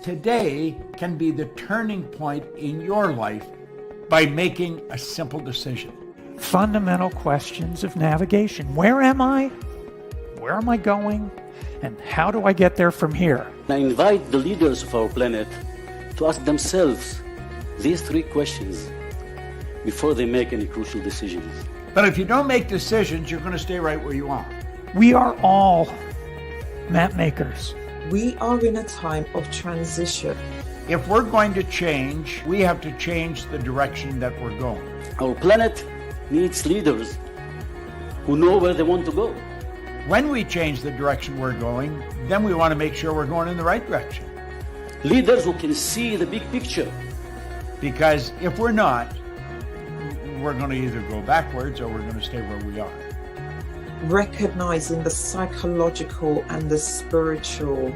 Today can be the turning point in your life by making a simple decision. Fundamental questions of navigation. Where am I? Where am I going? And how do I get there from here? I invite the leaders of our planet to ask themselves these three questions before they make any crucial decisions. But if you don't make decisions, you're going to stay right where you are. We are all map makers. We are in a time of transition. If we're going to change, we have to change the direction that we're going. Our planet needs leaders who know where they want to go. When we change the direction we're going, then we want to make sure we're going in the right direction. Leaders who can see the big picture. Because if we're not, we're going to either go backwards or we're going to stay where we are. Recognizing the psychological and the spiritual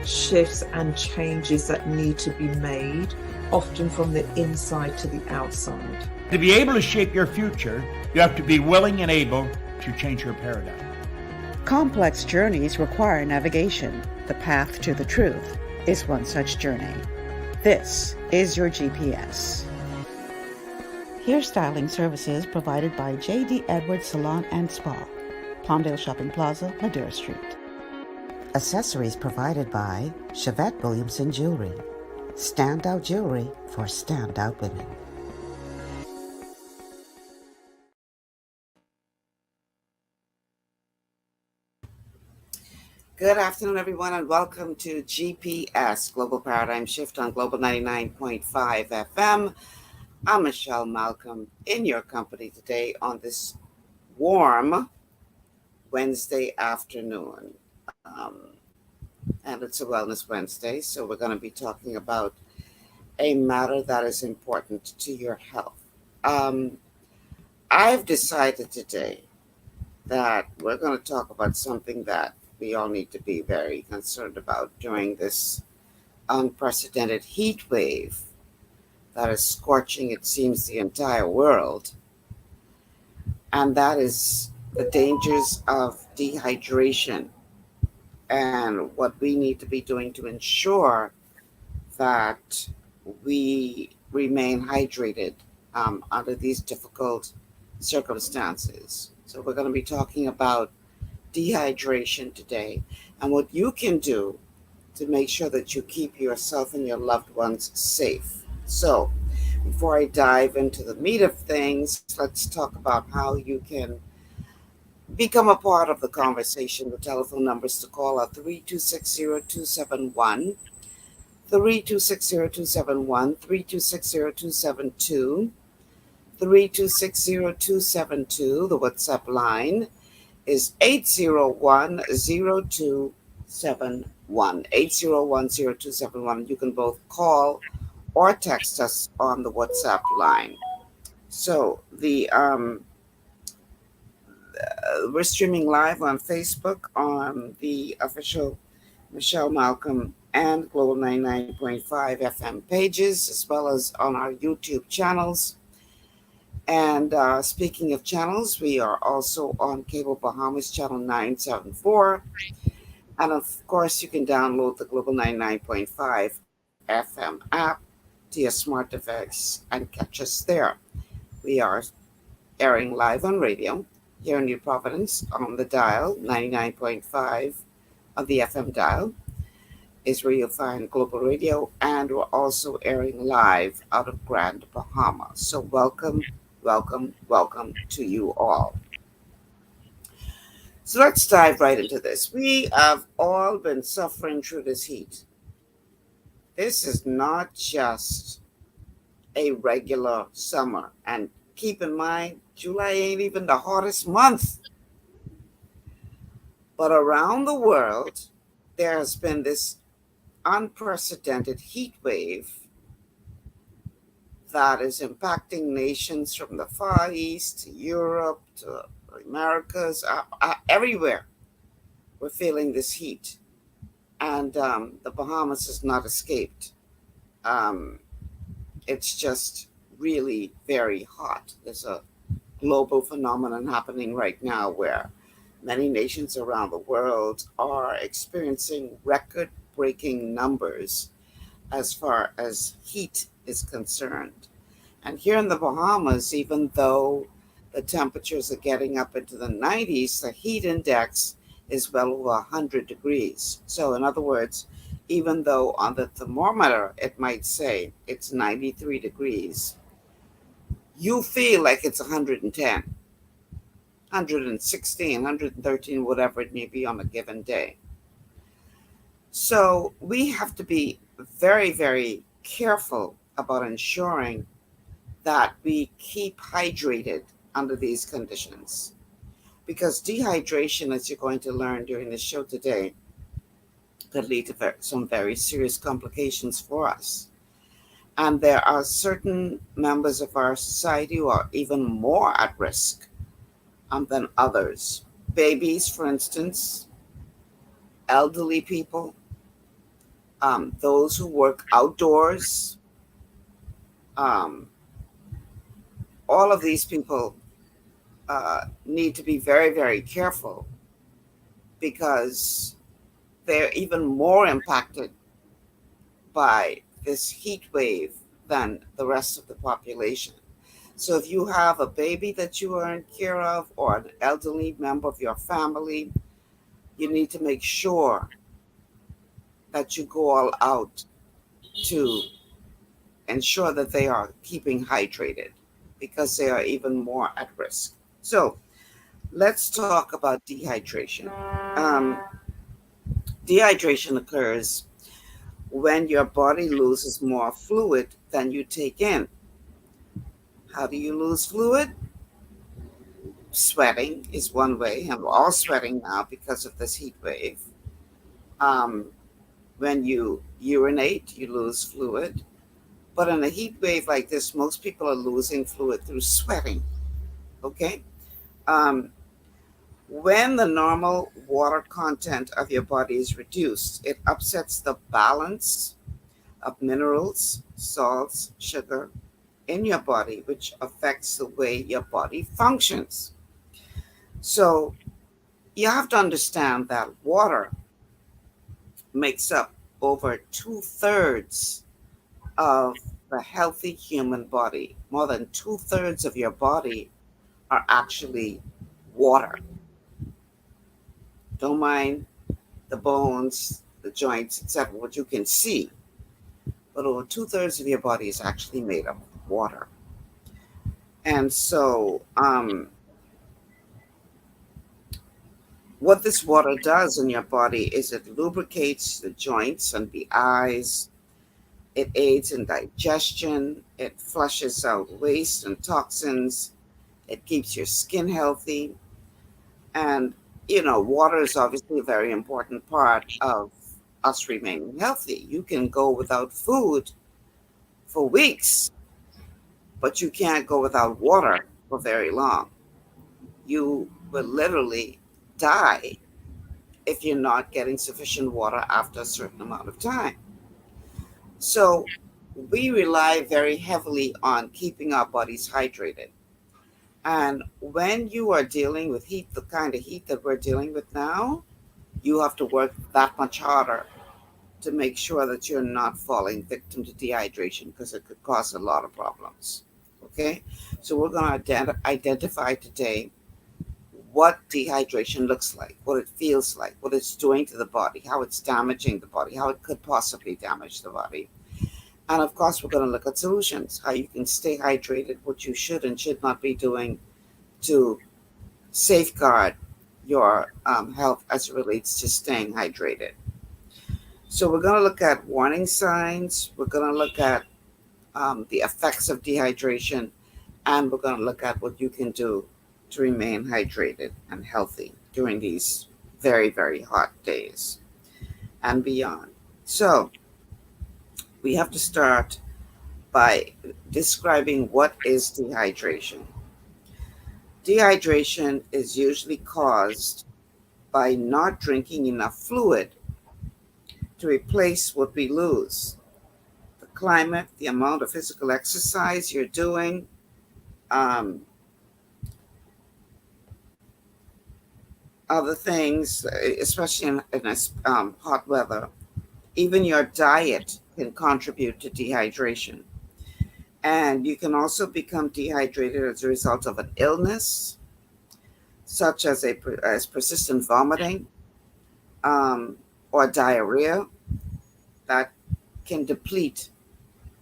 shifts and changes that need to be made, often from the inside to the outside. To be able to shape your future, you have to be willing and able to change your paradigm. Complex journeys require navigation. The path to the truth is one such journey. This is your GPS. Hairstyling services provided by J.D. Edwards Salon and Spa, Palmdale Shopping Plaza, Madera Street. Accessories provided by Chevette Williamson Jewelry. Standout jewelry for standout women. Good afternoon, everyone, and welcome to GPS, Global Paradigm Shift on Global 99.5 FM. I'm Michelle Malcolm in your company today on this warm Wednesday afternoon. And it's a Wellness Wednesday, so we're going to be talking about a matter that is important to your health. I've decided today that we're going to talk about something that we all need to be very concerned about during this unprecedented heat wave that is scorching, it seems, the entire world. And that is the dangers of dehydration and what we need to be doing to ensure that we remain hydrated under these difficult circumstances. So we're going to be talking about dehydration today and what you can do to make sure that you keep yourself and your loved ones safe. So before I dive into the meat of things, let's talk about how you can become a part of the conversation. The telephone numbers to call are 3260271, 3260271, 3260272, 3260272. The WhatsApp line is 8010271, 8010271. You can both call or text us on the WhatsApp line. So we're streaming live on Facebook on the official Michelle Malcolm and Global 99.5 FM pages, as well as on our YouTube channels. And speaking of channels, we are also on Cable Bahamas channel 974. And of course, you can download the Global 99.5 FM app to your smart device and catch us there. We are airing live on radio here in New Providence on the dial, 99.5 of the FM dial is where you'll find Global Radio, and we're also airing live out of Grand Bahama. So welcome to you all. So let's dive right into this. We have all been suffering through this heat. This is not just a regular summer. And keep in mind, July ain't even the hottest month. But around the world, there has been this unprecedented heat wave that is impacting nations from the Far East to Europe to the Americas, everywhere. We're feeling this heat, and the Bahamas has not escaped. Um, it's just really very hot. There's a global phenomenon happening right now where many nations around the world are experiencing record breaking numbers as far as heat is concerned. And here in the Bahamas, even though the temperatures are getting up into the 90s, the heat index is well over 100 degrees. So, in other words, even though on the thermometer it might say it's 93 degrees, you feel like it's 110, 116, 113, whatever it may be on a given day. So we have to be very, very careful about ensuring that we keep hydrated under these conditions. Because dehydration, as you're going to learn during the show today, could lead to some very serious complications for us. And there are certain members of our society who are even more at risk than others. Babies, for instance, elderly people, those who work outdoors, um, all of these people need to be very, very careful because they're even more impacted by this heat wave than the rest of the population. So if you have a baby that you are in care of or an elderly member of your family, you need to make sure that you go all out to ensure that they are keeping hydrated because they are even more at risk. So let's talk about dehydration. Um, Dehydration occurs when your body loses more fluid than you take in. How do you lose fluid? Sweating is one way, and we're all sweating now because of this heat wave. Um, when you urinate, you lose fluid. But in a heat wave like this, most people are losing fluid through sweating. Okay? Um, when the normal water content of your body is reduced, it upsets the balance of minerals, salts, sugar in your body, which affects the way your body functions. So you have to understand that water makes up over 2/3 of the healthy human body. More than 2/3 of your body are actually water. Don't mind the bones, the joints, etc., what you can see. But over 2/3 of your body is actually made up of water. And so, what this water does in your body is it lubricates the joints and the eyes. It aids in digestion. It flushes out waste and toxins. It keeps your skin healthy. And, water is obviously a very important part of us remaining healthy. You can go without food for weeks, but you can't go without water for very long. You will literally die if you're not getting sufficient water after a certain amount of time. So we rely very heavily on keeping our bodies hydrated. And when you are dealing with heat, the kind of heat that we're dealing with now, you have to work that much harder to make sure that you're not falling victim to dehydration because it could cause a lot of problems. Okay? So we're going to identify today what dehydration looks like, what it feels like, what it's doing to the body, how it's damaging the body, how it could possibly damage the body. And of course, we're going to look at solutions, how you can stay hydrated, what you should and should not be doing to safeguard your health as it relates to staying hydrated. So we're going to look at warning signs, we're going to look at the effects of dehydration, and we're going to look at what you can do to remain hydrated and healthy during these very, very hot days. and beyond. So we have to start by describing what is dehydration. Dehydration is usually caused by not drinking enough fluid to replace what we lose. The climate, the amount of physical exercise you're doing, um, other things, especially in hot weather, even your diet can contribute to dehydration. And you can also become dehydrated as a result of an illness, such as as persistent vomiting, um, or diarrhea that can deplete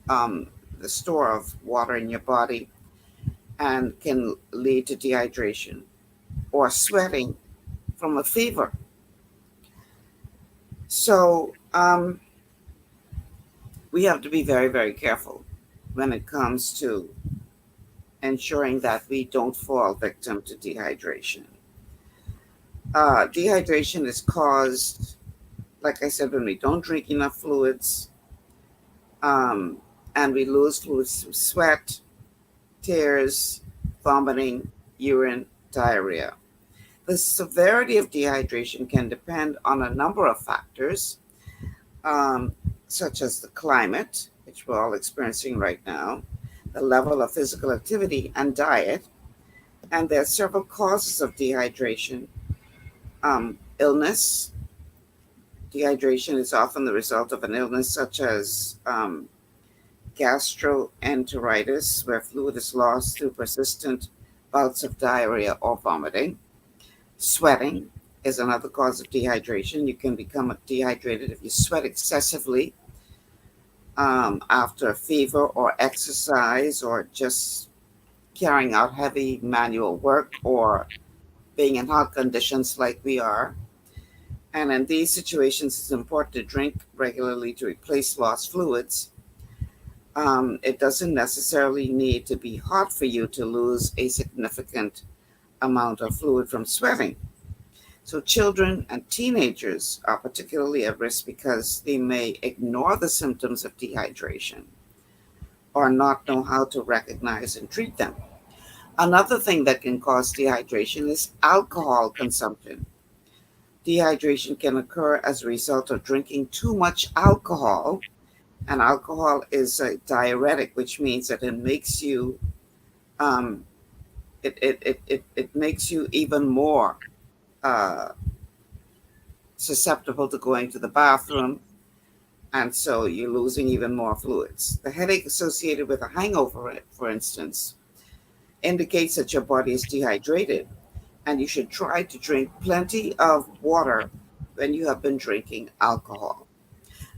um, the store of water in your body and can lead to dehydration, or sweating from a fever. So we have to be very, very careful when it comes to ensuring that we don't fall victim to dehydration. Dehydration is caused, like I said, when we don't drink enough fluids, um, and we lose fluids through sweat, tears, vomiting, urine, diarrhea. The severity of dehydration can depend on a number of factors, um, such as the climate, which we're all experiencing right now, the level of physical activity, and diet. And there are several causes of dehydration. Illness. Dehydration is often the result of an illness such as gastroenteritis, where fluid is lost through persistent bouts of diarrhea or vomiting. Sweating is another cause of dehydration. You can become dehydrated if you sweat excessively after a fever or exercise, or just carrying out heavy manual work, or being in hot conditions like we are. And in these situations, it's important to drink regularly to replace lost fluids. It doesn't necessarily need to be hot for you to lose a significant amount of fluid from sweating. So children and teenagers are particularly at risk because they may ignore the symptoms of dehydration or not know how to recognize and treat them. Another thing that can cause dehydration is alcohol consumption. Dehydration can occur as a result of drinking too much alcohol, and alcohol is a diuretic, which means that it makes you um, it makes you even more uh, susceptible to going to the bathroom, and so you're losing even more fluids. The headache associated with a hangover, for instance, indicates that your body is dehydrated, and you should try to drink plenty of water when you have been drinking alcohol.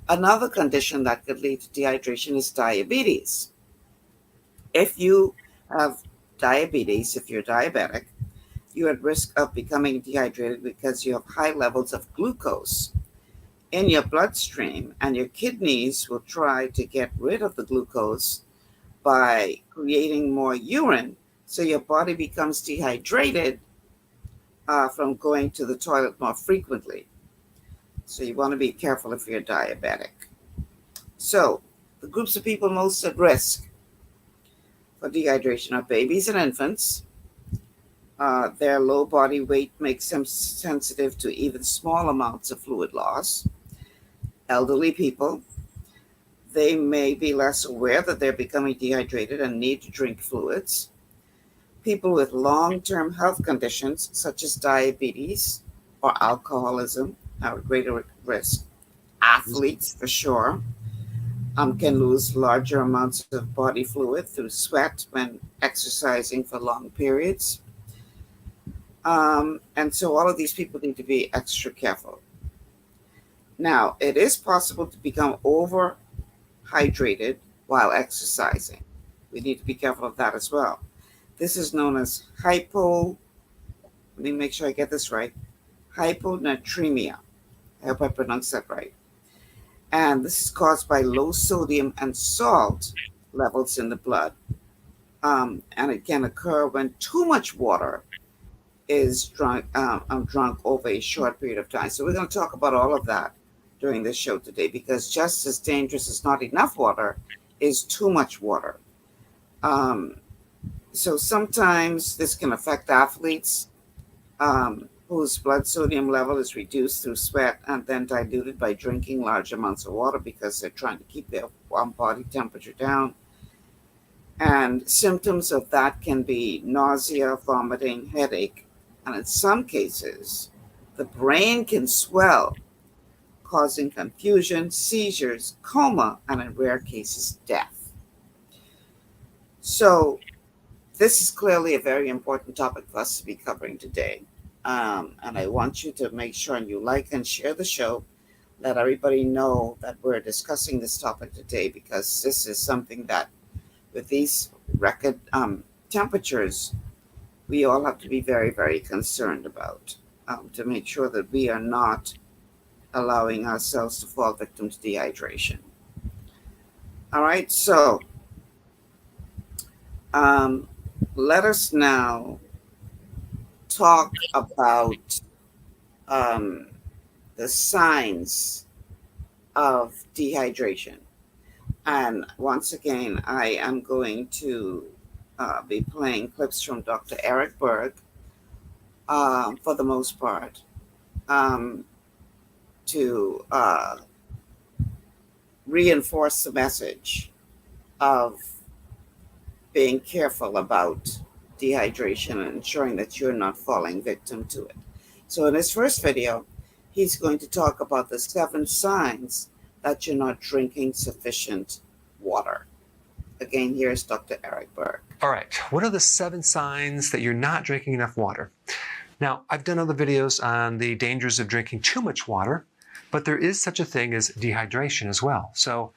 Another condition that could lead to dehydration is diabetes. If you have diabetes, if you're diabetic, you're at risk of becoming dehydrated because you have high levels of glucose in your bloodstream, and your kidneys will try to get rid of the glucose by creating more urine. So your body becomes dehydrated from going to the toilet more frequently. So you want to be careful if you're diabetic. So the groups of people most at risk for dehydration are babies and infants. Their low body weight makes them sensitive to even small amounts of fluid loss. Elderly people, they may be less aware that they're becoming dehydrated and need to drink fluids. People with long-term health conditions such as diabetes or alcoholism are at greater risk. Athletes, for sure, can lose larger amounts of body fluid through sweat when exercising for long periods. And so all of these people need to be extra careful. Now, it is possible to become overhydrated while exercising. We need to be careful of that as well. This is known as let me make sure I get this right, hyponatremia. I hope I pronounced that right. And this is caused by low sodium and salt levels in the blood. And it can occur when too much water is drunk over a short period of time. So we're going to talk about all of that during this show today, because just as dangerous as not enough water is too much water. So sometimes this can affect athletes whose blood sodium level is reduced through sweat and then diluted by drinking large amounts of water because they're trying to keep their body temperature down. And symptoms of that can be nausea, vomiting, headache, and in some cases, the brain can swell, causing confusion, seizures, coma, and in rare cases, death. So this is clearly a very important topic for us to be covering today. And I want you to make sure you like and share the show. Let everybody know that we're discussing this topic today, because this is something that, with these record temperatures, we all have to be very, very concerned about, to make sure that we are not allowing ourselves to fall victim to dehydration. All right, so let us now talk about the signs of dehydration. And once again, I am going to be playing clips from Dr. Eric Berg, for the most part, to reinforce the message of being careful about dehydration and ensuring that you're not falling victim to it. So in this first video, he's going to talk about the 7 signs that you're not drinking sufficient water. Again, here's Dr. Eric Berg. All right, what are the 7 signs that you're not drinking enough water? Now, I've done other videos on the dangers of drinking too much water, but there is such a thing as dehydration as well. So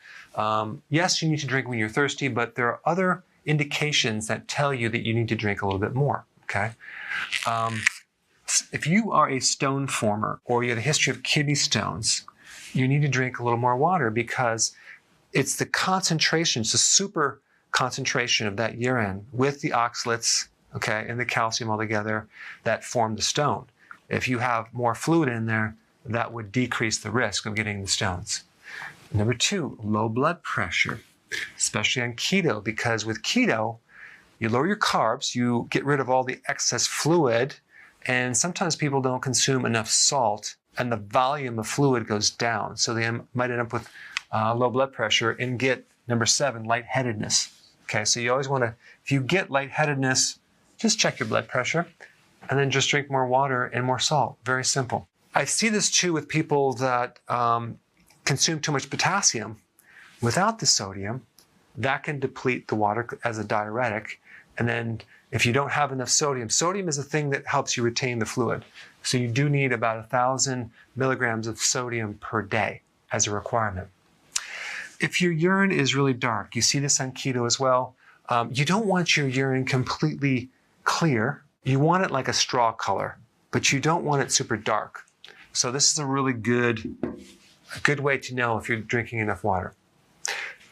yes, you need to drink when you're thirsty, but there are other indications that tell you that you need to drink a little bit more, okay? If you are a stone former or you have a history of kidney stones, you need to drink a little more water, because it's the concentration, it's the super concentration of that urine with the oxalates, okay, and the calcium all together that form the stone. If you have more fluid in there, that would decrease the risk of getting the stones. Number 2, low blood pressure, especially on keto, because with keto, you lower your carbs, you get rid of all the excess fluid, and sometimes people don't consume enough salt, and the volume of fluid goes down. So they might end up with low blood pressure and get, number 7, lightheadedness. Okay, so you always want to, if you get lightheadedness, just check your blood pressure, and then just drink more water and more salt. Very simple. I see this too with people that consume too much potassium without the sodium. That can deplete the water as a diuretic. And then if you don't have enough sodium, sodium is a thing that helps you retain the fluid. So you do need about 1,000 milligrams of sodium per day as a requirement. If your urine is really dark, you see this on keto as well, you don't want your urine completely clear. You want it like a straw color, but you don't want it super dark. So this is a really good way to know if you're drinking enough water.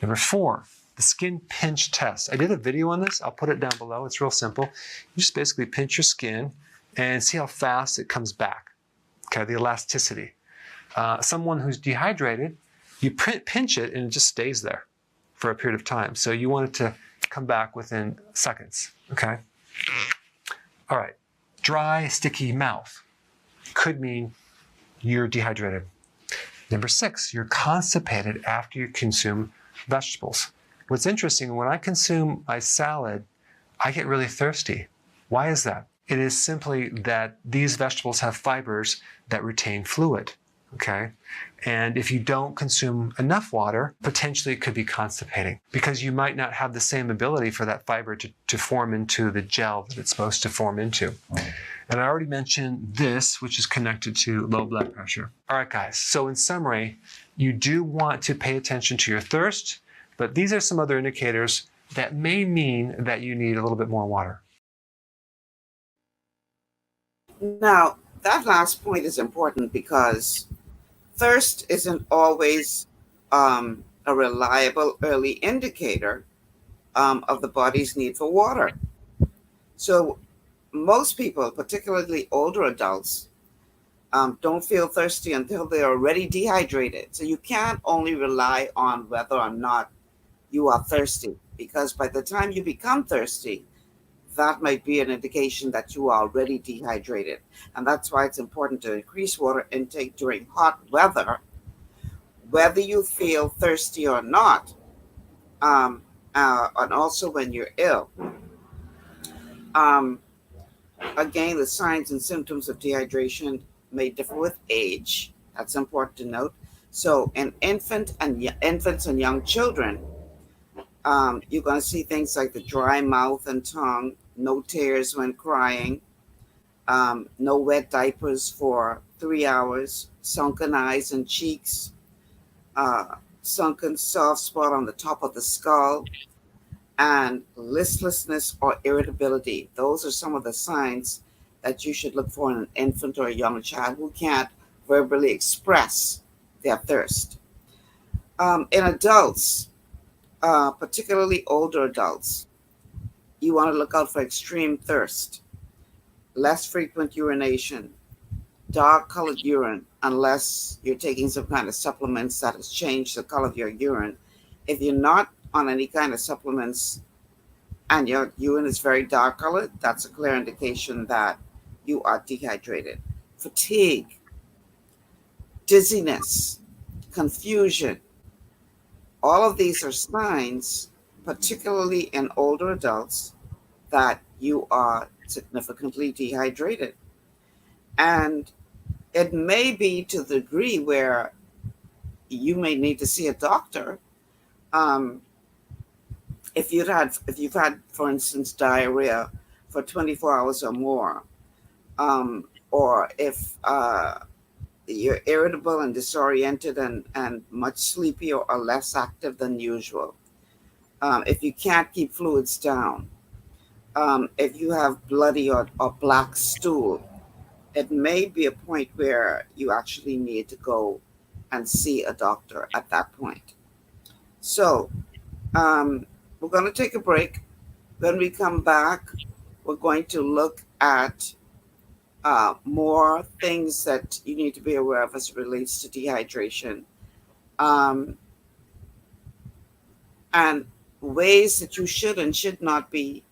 Number 4, the skin pinch test. I did a video on this. I'll put it down below. It's real simple. You just basically pinch your skin and see how fast it comes back. Okay, the elasticity. Someone who's dehydrated, you pinch it and it just stays there for a period of time. So you want it to come back within seconds. Okay. All right. Dry, sticky mouth could mean you're dehydrated. Number 6, you're constipated after you consume vegetables. What's interesting, when I consume my salad, I get really thirsty. Why is that? It is simply that these vegetables have fibers that retain fluid, okay? And if you don't consume enough water, potentially it could be constipating, because you might not have the same ability for that fiber to form into the gel that it's supposed to form into. And I already mentioned this, which is connected to low blood pressure. All right, guys, so in summary, you do want to pay attention to your thirst, but these are some other indicators that may mean that you need a little bit more water. Now, that last point is important, because thirst isn't always a reliable early indicator of the body's need for water. So most people, particularly older adults, don't feel thirsty until they're already dehydrated. So you can't only rely on whether or not you are thirsty, because by the time you become thirsty, that might be an indication that you are already dehydrated. And that's why it's important to increase water intake during hot weather, whether you feel thirsty or not, and also when you're ill. Again, the signs and symptoms of dehydration may differ with age. That's important to note. So in infants and young children, you're going to see things like the dry mouth and tongue, no tears when crying, no wet diapers for 3 hours, sunken eyes and cheeks, sunken soft spot on the top of the skull, and listlessness or irritability. Those are some of the signs that you should look for in an infant or a young child who can't verbally express their thirst. In adults, particularly older adults, you want to look out for extreme thirst, less frequent urination, dark colored urine, unless you're taking some kind of supplements that has changed the color of your urine. If you're not on any kind of supplements and your urine is very dark colored, that's a clear indication that you are dehydrated. Fatigue, dizziness, confusion, all of these are signs, particularly in older adults, that you are significantly dehydrated. And it may be to the degree where you may need to see a doctor. If you've had, for instance, diarrhea for 24 hours or more, or if you're irritable and disoriented and much sleepy or less active than usual, if you can't keep fluids down, if you have bloody or black stool, it may be a point where you actually need to go and see a doctor at that point. So we're going to take a break. When we come back, we're going to look at more things that you need to be aware of as it relates to dehydration, and ways that you should and should not be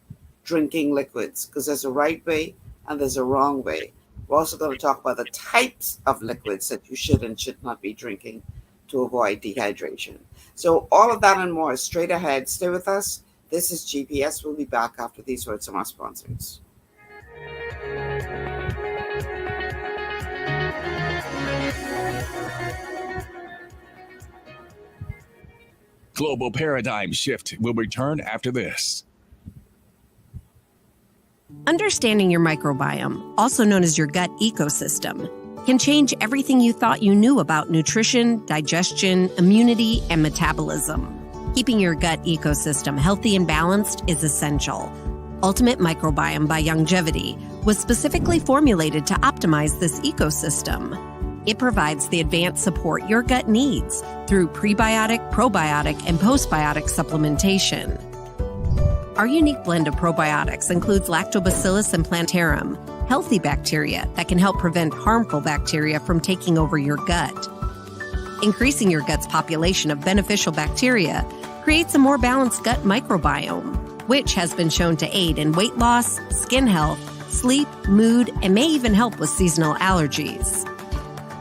drinking liquids, because there's a right way and there's a wrong way. We're also going to talk about the types of liquids that you should and should not be drinking to avoid dehydration. So all of that and more is straight ahead. Stay with us. This is GPS. We'll be back after these words from our sponsors. Global Paradigm Shift will return after this. Understanding your microbiome, also known as your gut ecosystem, can change everything you thought you knew about nutrition, digestion, immunity, and metabolism. Keeping your gut ecosystem healthy and balanced is essential. Ultimate Microbiome by Longevity was specifically formulated to optimize this ecosystem. It provides the advanced support your gut needs through prebiotic, probiotic, and postbiotic supplementation. Our unique blend of probiotics includes Lactobacillus and Plantarum, healthy bacteria that can help prevent harmful bacteria from taking over your gut. Increasing your gut's population of beneficial bacteria creates a more balanced gut microbiome, which has been shown to aid in weight loss, skin health, sleep, mood, and may even help with seasonal allergies.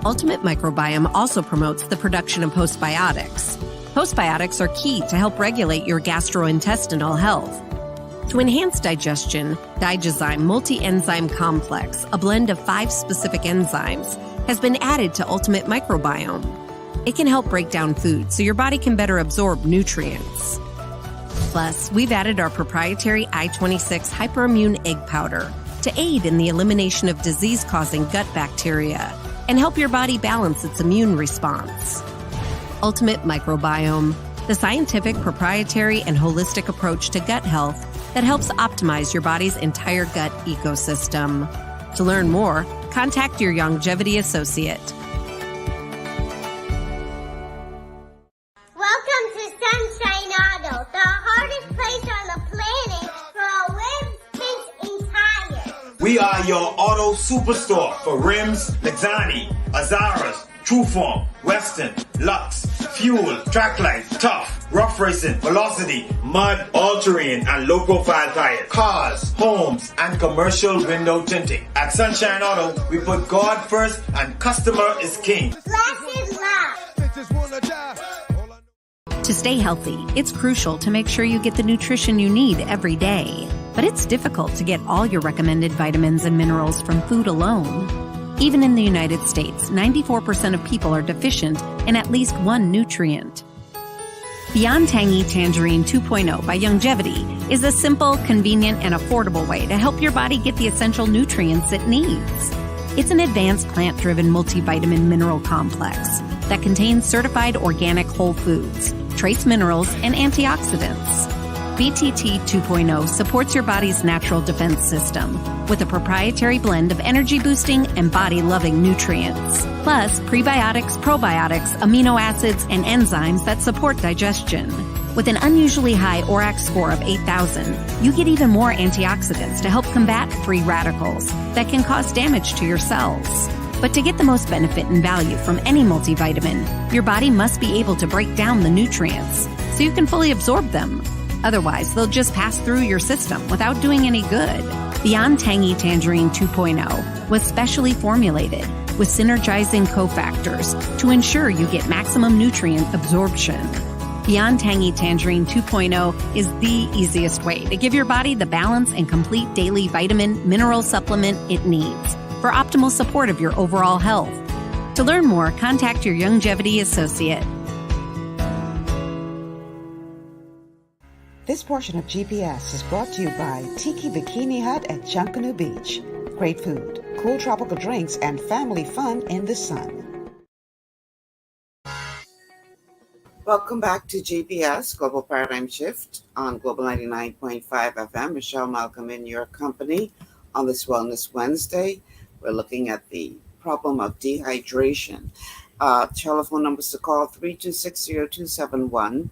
Ultimate Microbiome also promotes the production of postbiotics. Postbiotics are key to help regulate your gastrointestinal health. To enhance digestion, Digizyme Multi-Enzyme Complex, a blend of 5 specific enzymes, has been added to Ultimate Microbiome. It can help break down food so your body can better absorb nutrients. Plus, we've added our proprietary I-26 Hyperimmune Egg Powder to aid in the elimination of disease-causing gut bacteria and help your body balance its immune response. Ultimate Microbiome, the scientific, proprietary, and holistic approach to gut health that helps optimize your body's entire gut ecosystem. To learn more, contact your Longevity associate. Welcome to Sunshine Auto, the hardest place on the planet for a web-based and tires. We We are your auto superstore for rims, Lexani, Azaras, Trueform, Western, Lux, Fuel, Tracklight, Tough, Rough Racing, Velocity, Mud, All-Terrain, and low-profile tires, cars, homes, and commercial window tinting. At Sunshine Auto, we put God first and customer is king. To stay healthy, it's crucial to make sure you get the nutrition you need every day. But it's difficult to get all your recommended vitamins and minerals from food alone. Even in the United States, 94% of people are deficient in at least one nutrient. Beyond Tangy Tangerine 2.0 by Longevity is a simple, convenient, and affordable way to help your body get the essential nutrients it needs. It's an advanced plant-driven multivitamin mineral complex that contains certified organic whole foods, trace minerals, and antioxidants. BTT 2.0 supports your body's natural defense system with a proprietary blend of energy-boosting and body-loving nutrients, plus prebiotics, probiotics, amino acids, and enzymes that support digestion. With an unusually high ORAC score of 8,000, you get even more antioxidants to help combat free radicals that can cause damage to your cells. But to get the most benefit and value from any multivitamin, your body must be able to break down the nutrients so you can fully absorb them. Otherwise, they'll just pass through your system without doing any good. Beyond Tangy Tangerine 2.0 was specially formulated with synergizing cofactors to ensure you get maximum nutrient absorption. Beyond Tangy Tangerine 2.0 is the easiest way to give your body the balance and complete daily vitamin mineral supplement it needs for optimal support of your overall health. To learn more, contact your Longevity associate. This portion of GPS is brought to you by Tiki Bikini Hut at Junkanoo Beach. Great food, cool tropical drinks, and family fun in the sun. Welcome back to GPS, Global Paradigm Shift on Global 99.5 FM. Michelle Malcolm in your company on this Wellness Wednesday. We're looking at the problem of dehydration. Telephone numbers to call 3260271.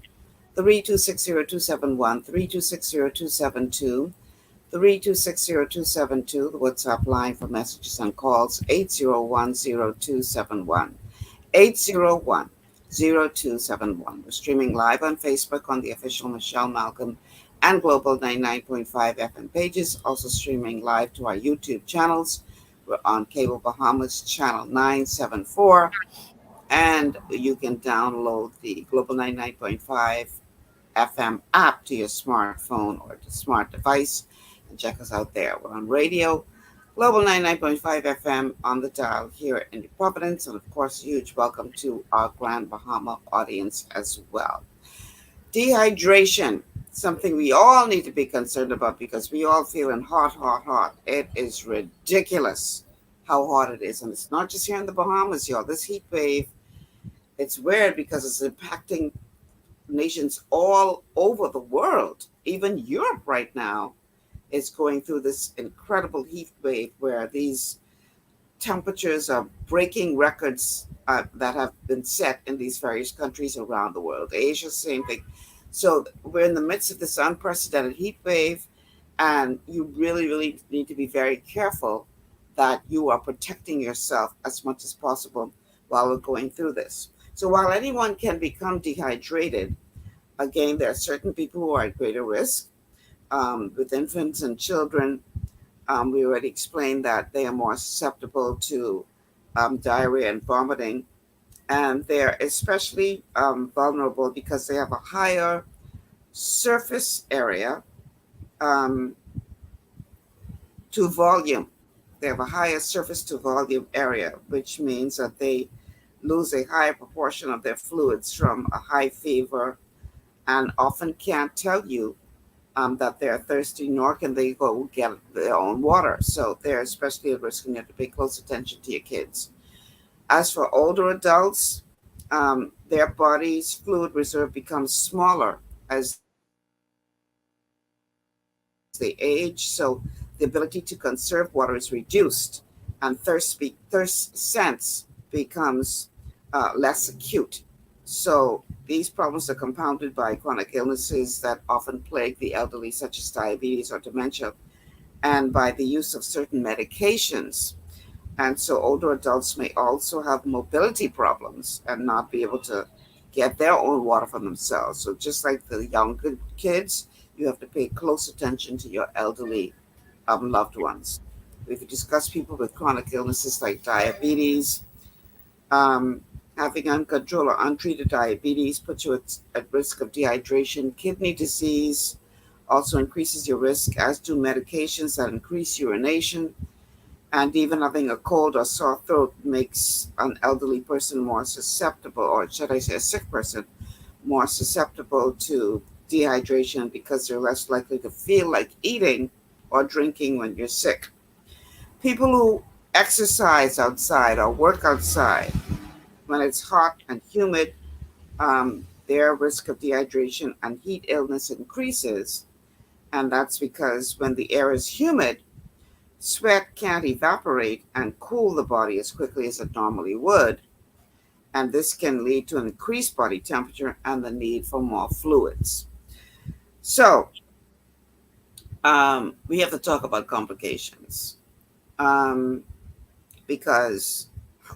3260271, 3260272, 3260272, the WhatsApp line for messages and calls, 8010271, 8010271. We're streaming live on Facebook on the official Michelle Malcolm and Global 99.5 FM pages, also streaming live to our YouTube channels. We're on Cable Bahamas channel 974, and you can download the Global 99.5 FM app to your smartphone or to smart device and check us out there. We're on radio, Global 99.5 FM on the dial here in Providence, and of course, a huge welcome to our Grand Bahama audience as well. Dehydration, something we all need to be concerned about because we all feeling hot. It is ridiculous how hot it is, and it's not just here in the Bahamas, y'all. This heat wave, it's weird because it's impacting nations all over the world. Even Europe right now is going through this incredible heat wave where these temperatures are breaking records that have been set in these various countries around the world. Asia, same thing. So we're in the midst of this unprecedented heat wave, and you really need to be very careful that you are protecting yourself as much as possible while we're going through this. So while anyone can become dehydrated, again, there are certain people who are at greater risk. With infants and children, we already explained that they are more susceptible to diarrhea and vomiting. And they're especially vulnerable because they have a higher surface area to volume. They have a higher surface to volume area, which means that they lose a higher proportion of their fluids from a high fever and often can't tell you that they're thirsty, nor can they go get their own water. So they're especially at risk, and you have to pay close attention to your kids. As for older adults, their body's fluid reserve becomes smaller as they age, so the ability to conserve water is reduced, and thirst sense becomes less acute. So these problems are compounded by chronic illnesses that often plague the elderly, such as diabetes or dementia. and by the use of certain medications. And so older adults may also have mobility problems and not be able to get their own water for themselves. So just like the younger kids, you have to pay close attention to your elderly loved ones. We've discussed people with chronic illnesses like diabetes. Um, Having uncontrolled or untreated diabetes puts you at risk of dehydration. Kidney disease also increases your risk, as do medications that increase urination. And even having a cold or sore throat makes an elderly person more susceptible, or should I say a sick person, more susceptible to dehydration because they're less likely to feel like eating or drinking when you're sick. People who exercise outside or work outside when it's hot and humid, their risk of dehydration and heat illness increases. And that's because when the air is humid, sweat can't evaporate and cool the body as quickly as it normally would. And this can lead to an increased body temperature and the need for more fluids. So, we have to talk about complications, because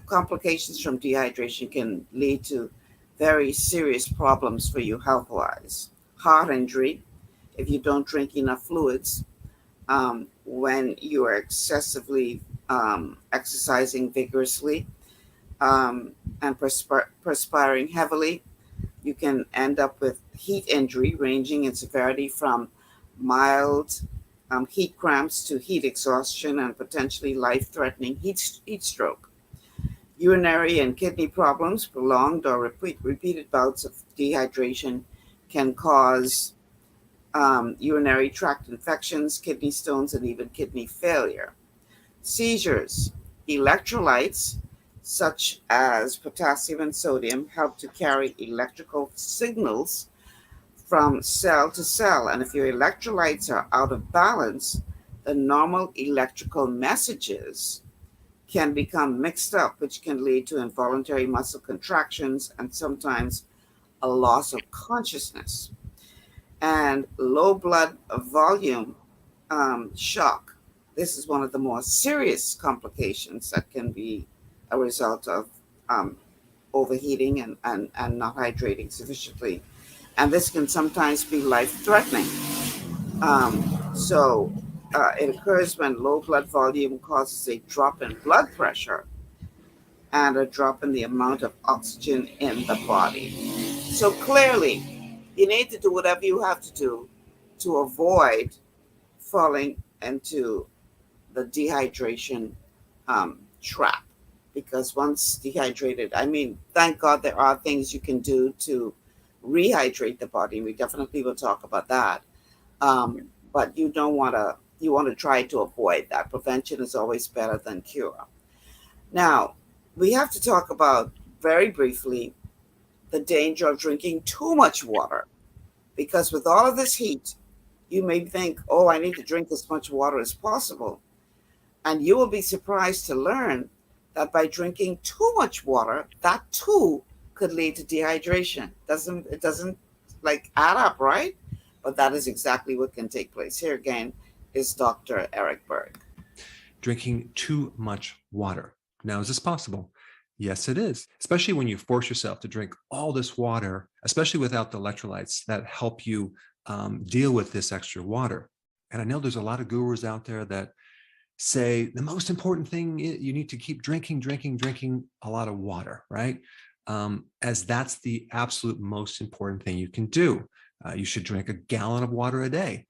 complications from dehydration can lead to very serious problems for you health wise. Heart injury, if you don't drink enough fluids, when you are excessively exercising vigorously, and perspiring heavily, you can end up with heat injury ranging in severity from mild heat cramps to heat exhaustion and potentially life-threatening heat stroke. Urinary and kidney problems, prolonged or repeated bouts of dehydration can cause urinary tract infections, kidney stones, and even kidney failure. Seizures, electrolytes such as potassium and sodium help to carry electrical signals from cell to cell. And if your electrolytes are out of balance, the normal electrical messages can become mixed up, which can lead to involuntary muscle contractions and sometimes a loss of consciousness. And low blood volume shock. This is one of the more serious complications that can be a result of overheating and not hydrating sufficiently. And this can sometimes be life threatening. It occurs when low blood volume causes a drop in blood pressure and a drop in the amount of oxygen in the body. So clearly, you need to do whatever you have to do to avoid falling into the dehydration trap. Because once dehydrated, I mean, thank God there are things you can do to rehydrate the body. We definitely will talk about that. But you don't want to, you want to try to avoid that. Prevention is always better than cure. Now, we have to talk about very briefly the danger of drinking too much water. Because with all of this heat, you may think, oh, I need to drink as much water as possible. And you will be surprised to learn that by drinking too much water, that too could lead to dehydration. It doesn't like add up, right? But that is exactly what can take place. Here again is Dr. Eric Berg. Drinking too much water. Now, is this possible? Yes, it is, especially when you force yourself to drink all this water, especially without the electrolytes that help you deal with this extra water. And I know there's a lot of gurus out there that say the most important thing is you need to keep drinking a lot of water, right? As that's the absolute most important thing you can do. You should drink a gallon of water a day.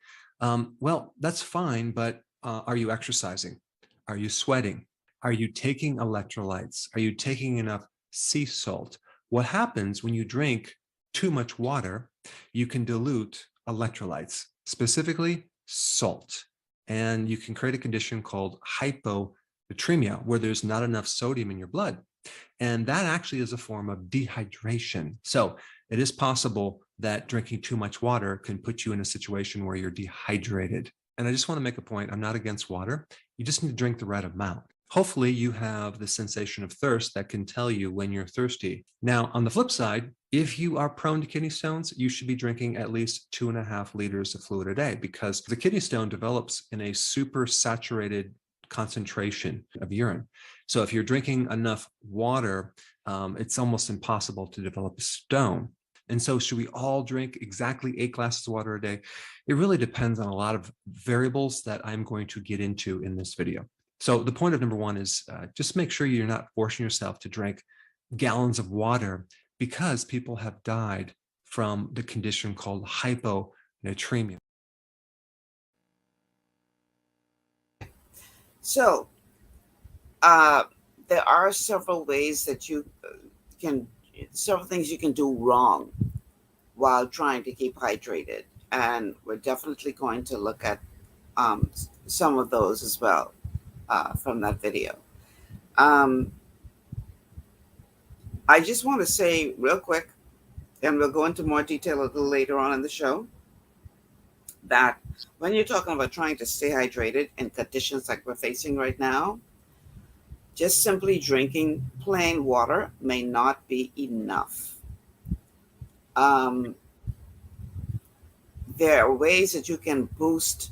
Well, that's fine, but are you exercising? Are you sweating? Are you taking electrolytes? Are you taking enough sea salt? What happens when you drink too much water? You can dilute electrolytes, specifically salt. And you can create a condition called hyponatremia, where there's not enough sodium in your blood. And that actually is a form of dehydration. So it is possible that drinking too much water can put you in a situation where you're dehydrated. And I just want to make a point. I'm not against water. You just need to drink the right amount. Hopefully you have the sensation of thirst that can tell you when you're thirsty. Now, on the flip side, if you are prone to kidney stones, you should be drinking at least 2.5 liters of fluid a day, because the kidney stone develops in a super saturated concentration of urine. So if you're drinking enough water, it's almost impossible to develop a stone. And so should we all drink exactly 8 glasses of water a day? It really depends on a lot of variables that I'm going to get into in this video. So the point of number one is just make sure you're not forcing yourself to drink gallons of water, because people have died from the condition called hyponatremia. So there are several ways that you several things you can do wrong while trying to keep hydrated. And we're definitely going to look at some of those as well from that video. I just want to say real quick, and we'll go into more detail a little later on in the show, that when you're talking about trying to stay hydrated in conditions like we're facing right now, just simply drinking plain water may not be enough. There are ways that you can boost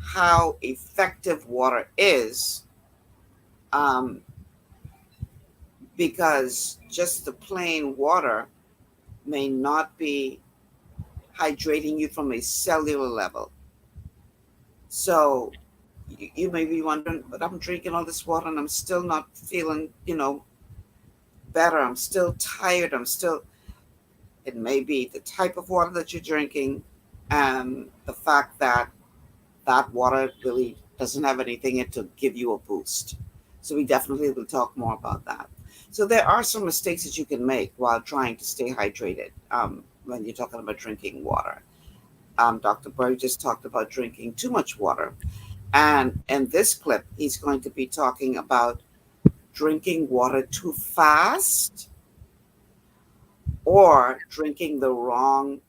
how effective water is, because just the plain water may not be hydrating you from a cellular level. So you may be wondering, but I'm drinking all this water and I'm still not feeling, better. I'm still tired. It may be the type of water that you're drinking and the fact that that water really doesn't have anything in it to give you a boost. So we definitely will talk more about that. So there are some mistakes that you can make while trying to stay hydrated when you're talking about drinking water. Dr. Berg just talked about drinking too much water. And in this clip, he's going to be talking about drinking water too fast or drinking the wrong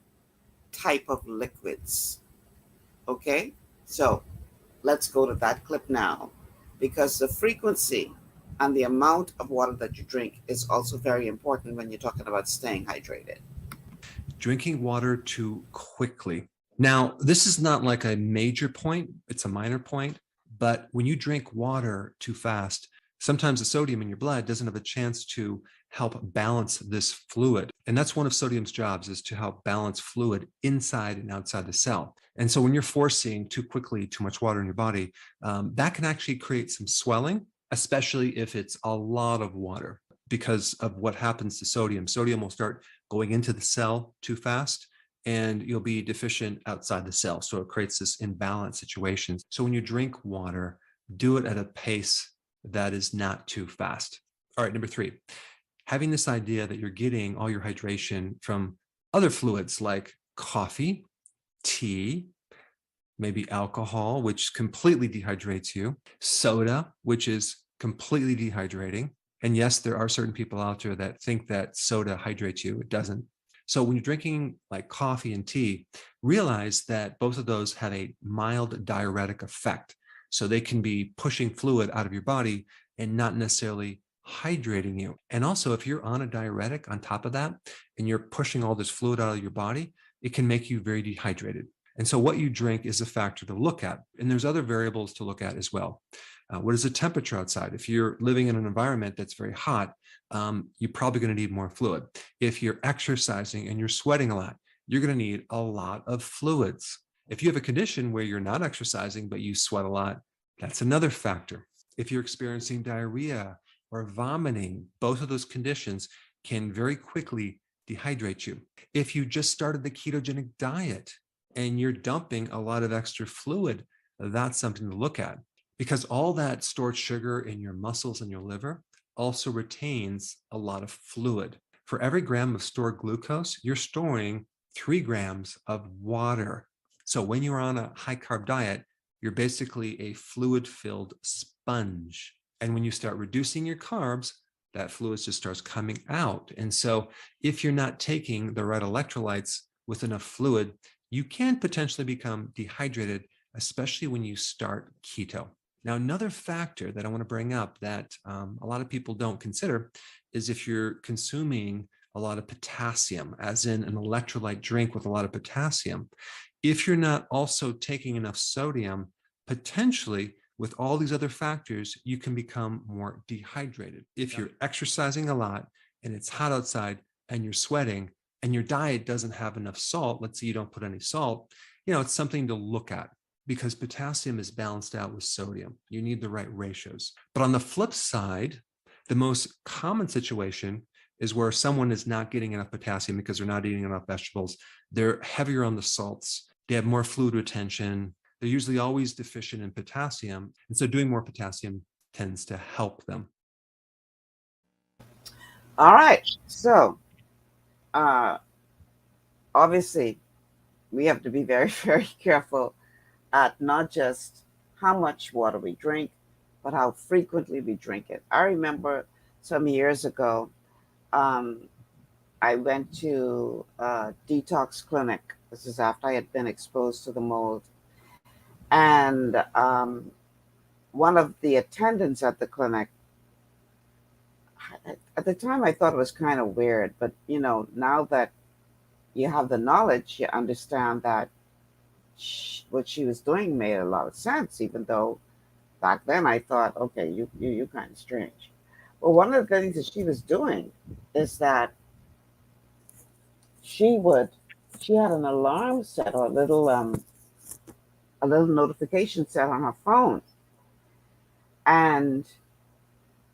type of liquids. Okay? So let's go to that clip now, because the frequency and the amount of water that you drink is also very important when you're talking about staying hydrated. Drinking water too quickly. Now, this is not like a major point, it's a minor point, but when you drink water too fast, sometimes the sodium in your blood doesn't have a chance to help balance this fluid. And that's one of sodium's jobs, is to help balance fluid inside and outside the cell. And so when you're forcing too quickly too much water in your body, that can actually create some swelling, especially if it's a lot of water, because of what happens to sodium. Sodium will start going into the cell too fast, and you'll be deficient outside the cell. So it creates this imbalance situation. So when you drink water, do it at a pace that is not too fast. All right, number 3, having this idea that you're getting all your hydration from other fluids like coffee, tea, maybe alcohol, which completely dehydrates you, soda, which is completely dehydrating. And yes, there are certain people out there that think that soda hydrates you. It doesn't. So when you're drinking like coffee and tea, realize that both of those have a mild diuretic effect. So they can be pushing fluid out of your body and not necessarily hydrating you. And also, if you're on a diuretic on top of that, and you're pushing all this fluid out of your body, it can make you very dehydrated. And so what you drink is a factor to look at. And there's other variables to look at as well. What is the temperature outside? If you're living in an environment that's very hot, you're probably going to need more fluid. If you're exercising and you're sweating a lot, you're going to need a lot of fluids. If you have a condition where you're not exercising, but you sweat a lot, that's another factor. If you're experiencing diarrhea or vomiting, both of those conditions can very quickly dehydrate you. If you just started the ketogenic diet and you're dumping a lot of extra fluid, that's something to look at, because all that stored sugar in your muscles and your liver also retains a lot of fluid. For every gram of stored glucose, you're storing 3 grams of water. So when you're on a high carb diet, you're basically a fluid-filled sponge. And when you start reducing your carbs, that fluid just starts coming out. And so if you're not taking the right electrolytes with enough fluid, you can potentially become dehydrated, especially when you start keto. Now, another factor that I want to bring up that a lot of people don't consider is if you're consuming a lot of potassium, as in an electrolyte drink with a lot of potassium, if you're not also taking enough sodium, potentially with all these other factors, you can become more dehydrated. If you're exercising a lot and it's hot outside and you're sweating and your diet doesn't have enough salt, let's say you don't put any salt, it's something to look at, because potassium is balanced out with sodium. You need the right ratios. But on the flip side, the most common situation is where someone is not getting enough potassium because they're not eating enough vegetables. They're heavier on the salts. They have more fluid retention. They're usually always deficient in potassium. And so doing more potassium tends to help them. All right. So, obviously, we have to be very, very careful at not just how much water we drink, but how frequently we drink it. I remember some years ago, I went to a detox clinic. This is after I had been exposed to the mold. And one of the attendants at the clinic, at the time I thought it was kind of weird, but now that you have the knowledge, you understand that what she was doing made a lot of sense, even though back then I thought, okay, you kind of strange. Well, one of the things that she was doing is that she had an alarm set, or a little notification set on her phone, and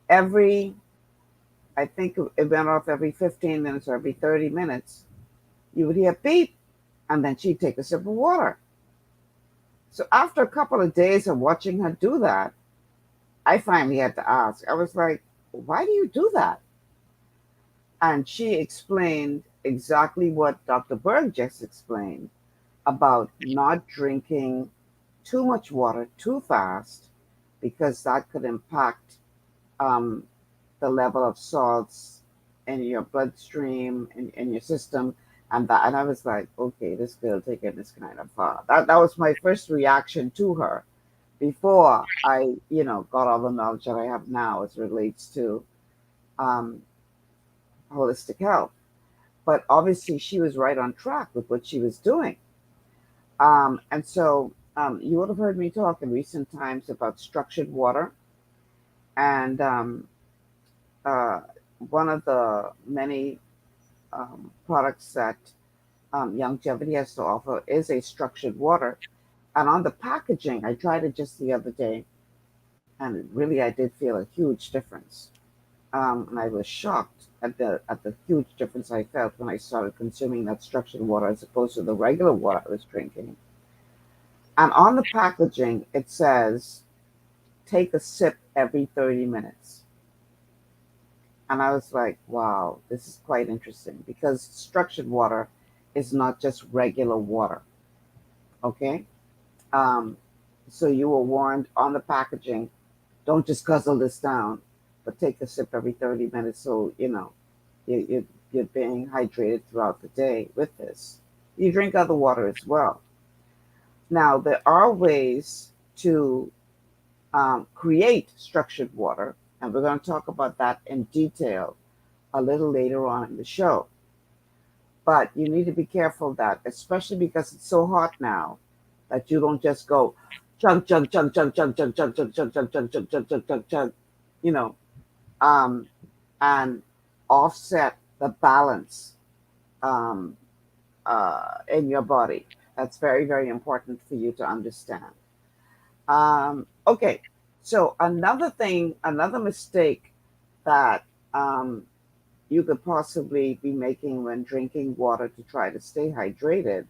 I think it went off every 15 minutes or every 30 minutes, you would hear beep, and then she'd take a sip of water. So after a couple of days of watching her do that, I finally had to ask. I was like, why do you do that? And she explained exactly what Dr. Berg just explained about not drinking too much water too fast, because that could impact the level of salts in your bloodstream, in your system. And I was like, okay, this girl taking this kind of far. That was my first reaction to her before I, got all the knowledge that I have now as relates to holistic health. But obviously, she was right on track with what she was doing. And so you would have heard me talk in recent times about structured water. And one of the many products that Longevity has to offer is a structured water. And on the packaging, I tried it just the other day, and really I did feel a huge difference. And I was shocked at the huge difference I felt when I started consuming that structured water as opposed to the regular water I was drinking. And on the packaging, it says, take a sip every 30 minutes. And I was like, wow, this is quite interesting, because structured water is not just regular water. Okay? So you were warned on the packaging, don't just guzzle this down, but take a sip every 30 minutes, so you're being hydrated throughout the day with this. You drink other water as well. Now, there are ways to create structured water, and we're going to talk about that in detail a little later on in the show. But you need to be careful that, especially because it's so hot now, that you don't just go chug, chug, chug, chug, chug, chug, chug, chug, chug, chug, chug, chug, chug, chug, chug, chug, and offset the balance in your body. That's very, very important for you to understand. Okay, so another mistake that you could possibly be making when drinking water to try to stay hydrated.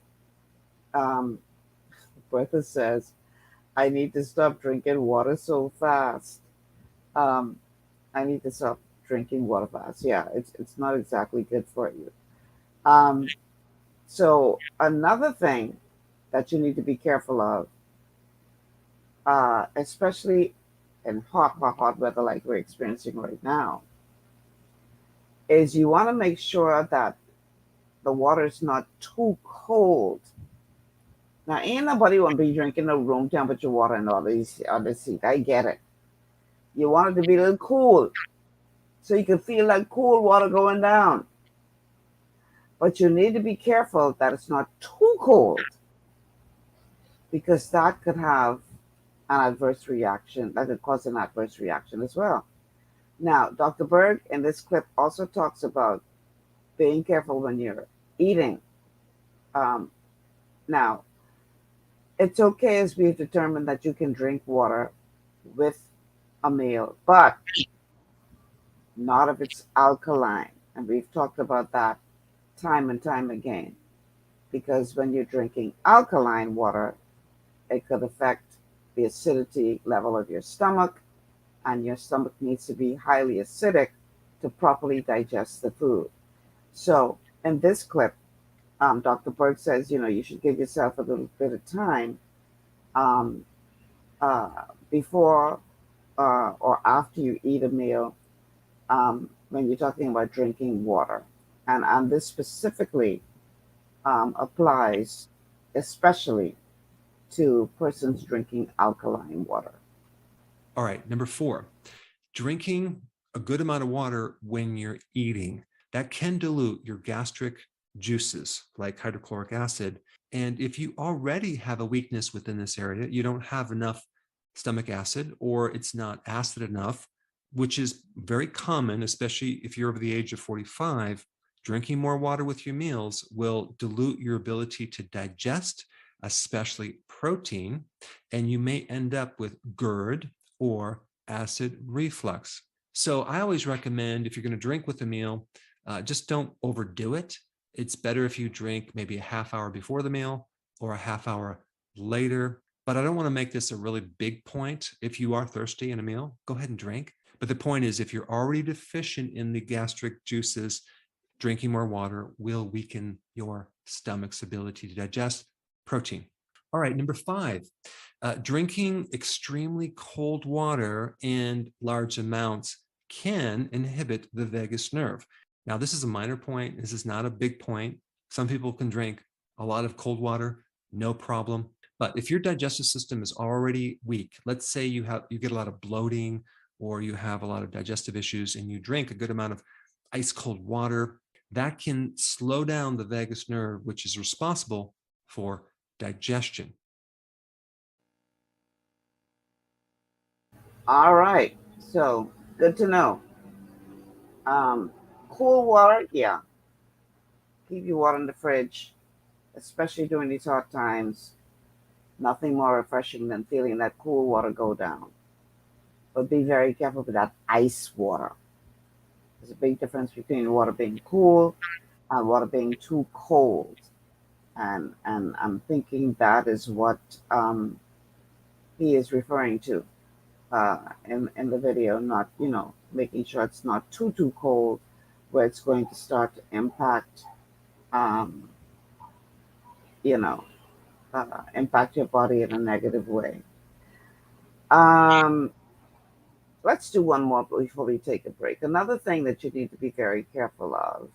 Bertha says, I need to stop drinking water so fast. I need to stop drinking water fast. Yeah, it's not exactly good for you. So another thing that you need to be careful of, especially in hot weather like we're experiencing right now, is you want to make sure that the water is not too cold. Now, ain't nobody want to be drinking no room temperature water and all these other seat. I get it. You want it to be a little cool, so you can feel like cool water going down. But you need to be careful that it's not too cold, because that could have an adverse reaction. That could cause an adverse reaction as well. Now, Dr. Berg in this clip also talks about being careful when you're eating. Now, it's okay as we've determined that you can drink water with a meal, but not if it's alkaline. And we've talked about that time and time again, because when you're drinking alkaline water, it could affect the acidity level of your stomach, and your stomach needs to be highly acidic to properly digest the food. So, in this clip, Dr. Berg says, you should give yourself a little bit of time um, before or after you eat a meal when you're talking about drinking water. And this specifically applies especially to persons drinking alkaline water. All right, number 4, drinking a good amount of water when you're eating. That can dilute your gastric juices like hydrochloric acid. And if you already have a weakness within this area, you don't have enough stomach acid, or it's not acid enough, which is very common, especially if you're over the age of 45, drinking more water with your meals will dilute your ability to digest, especially protein, and you may end up with GERD or acid reflux. So I always recommend, if you're going to drink with a meal, just don't overdo it. It's better if you drink maybe a half hour before the meal or a half hour later. But I don't want to make this a really big point. If you are thirsty in a meal, go ahead and drink. But the point is, if you're already deficient in the gastric juices, drinking more water will weaken your stomach's ability to digest protein. All right, number 5, drinking extremely cold water in large amounts can inhibit the vagus nerve. Now, this is a minor point. This is not a big point. Some people can drink a lot of cold water, no problem. But if your digestive system is already weak, let's say you get a lot of bloating or you have a lot of digestive issues and you drink a good amount of ice cold water, that can slow down the vagus nerve, which is responsible for digestion. All right, so good to know. Cool water, yeah. Keep your water in the fridge, especially during these hot times. Nothing more refreshing than feeling that cool water go down. But be very careful with that ice water. There's a big difference between water being cool and water being too cold. And I'm thinking that is what he is referring to in the video, not, making sure it's not too cold where it's going to start to impact, um, you know, impact your body in a negative way. Let's do one more before we take a break. Another thing that you need to be very careful of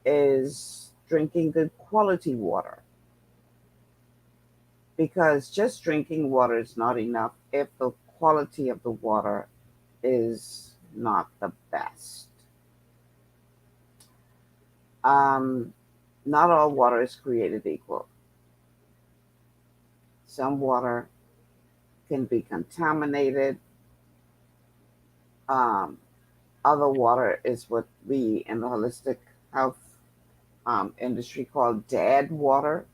is drinking good quality water, because just drinking water is not enough if the quality of the water is not the best. Not all water is created equal. Some water can be contaminated. Other water is what we in the holistic health industry call dead water,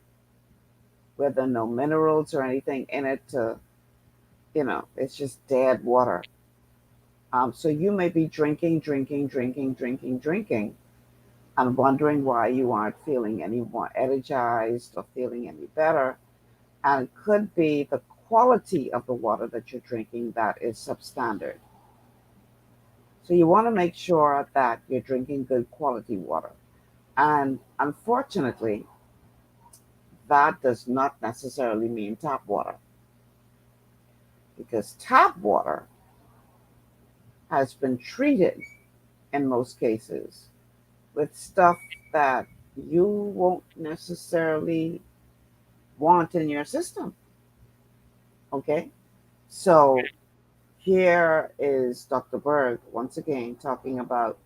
where there are no minerals or anything in it it's just dead water. So you may be drinking, and wondering why you aren't feeling any more energized or feeling any better. And it could be the quality of the water that you're drinking that is substandard. So you want to make sure that you're drinking good quality water. And unfortunately, that does not necessarily mean tap water, because tap water has been treated in most cases with stuff that you won't necessarily want in your system. Okay? So here is Dr. Berg once again talking about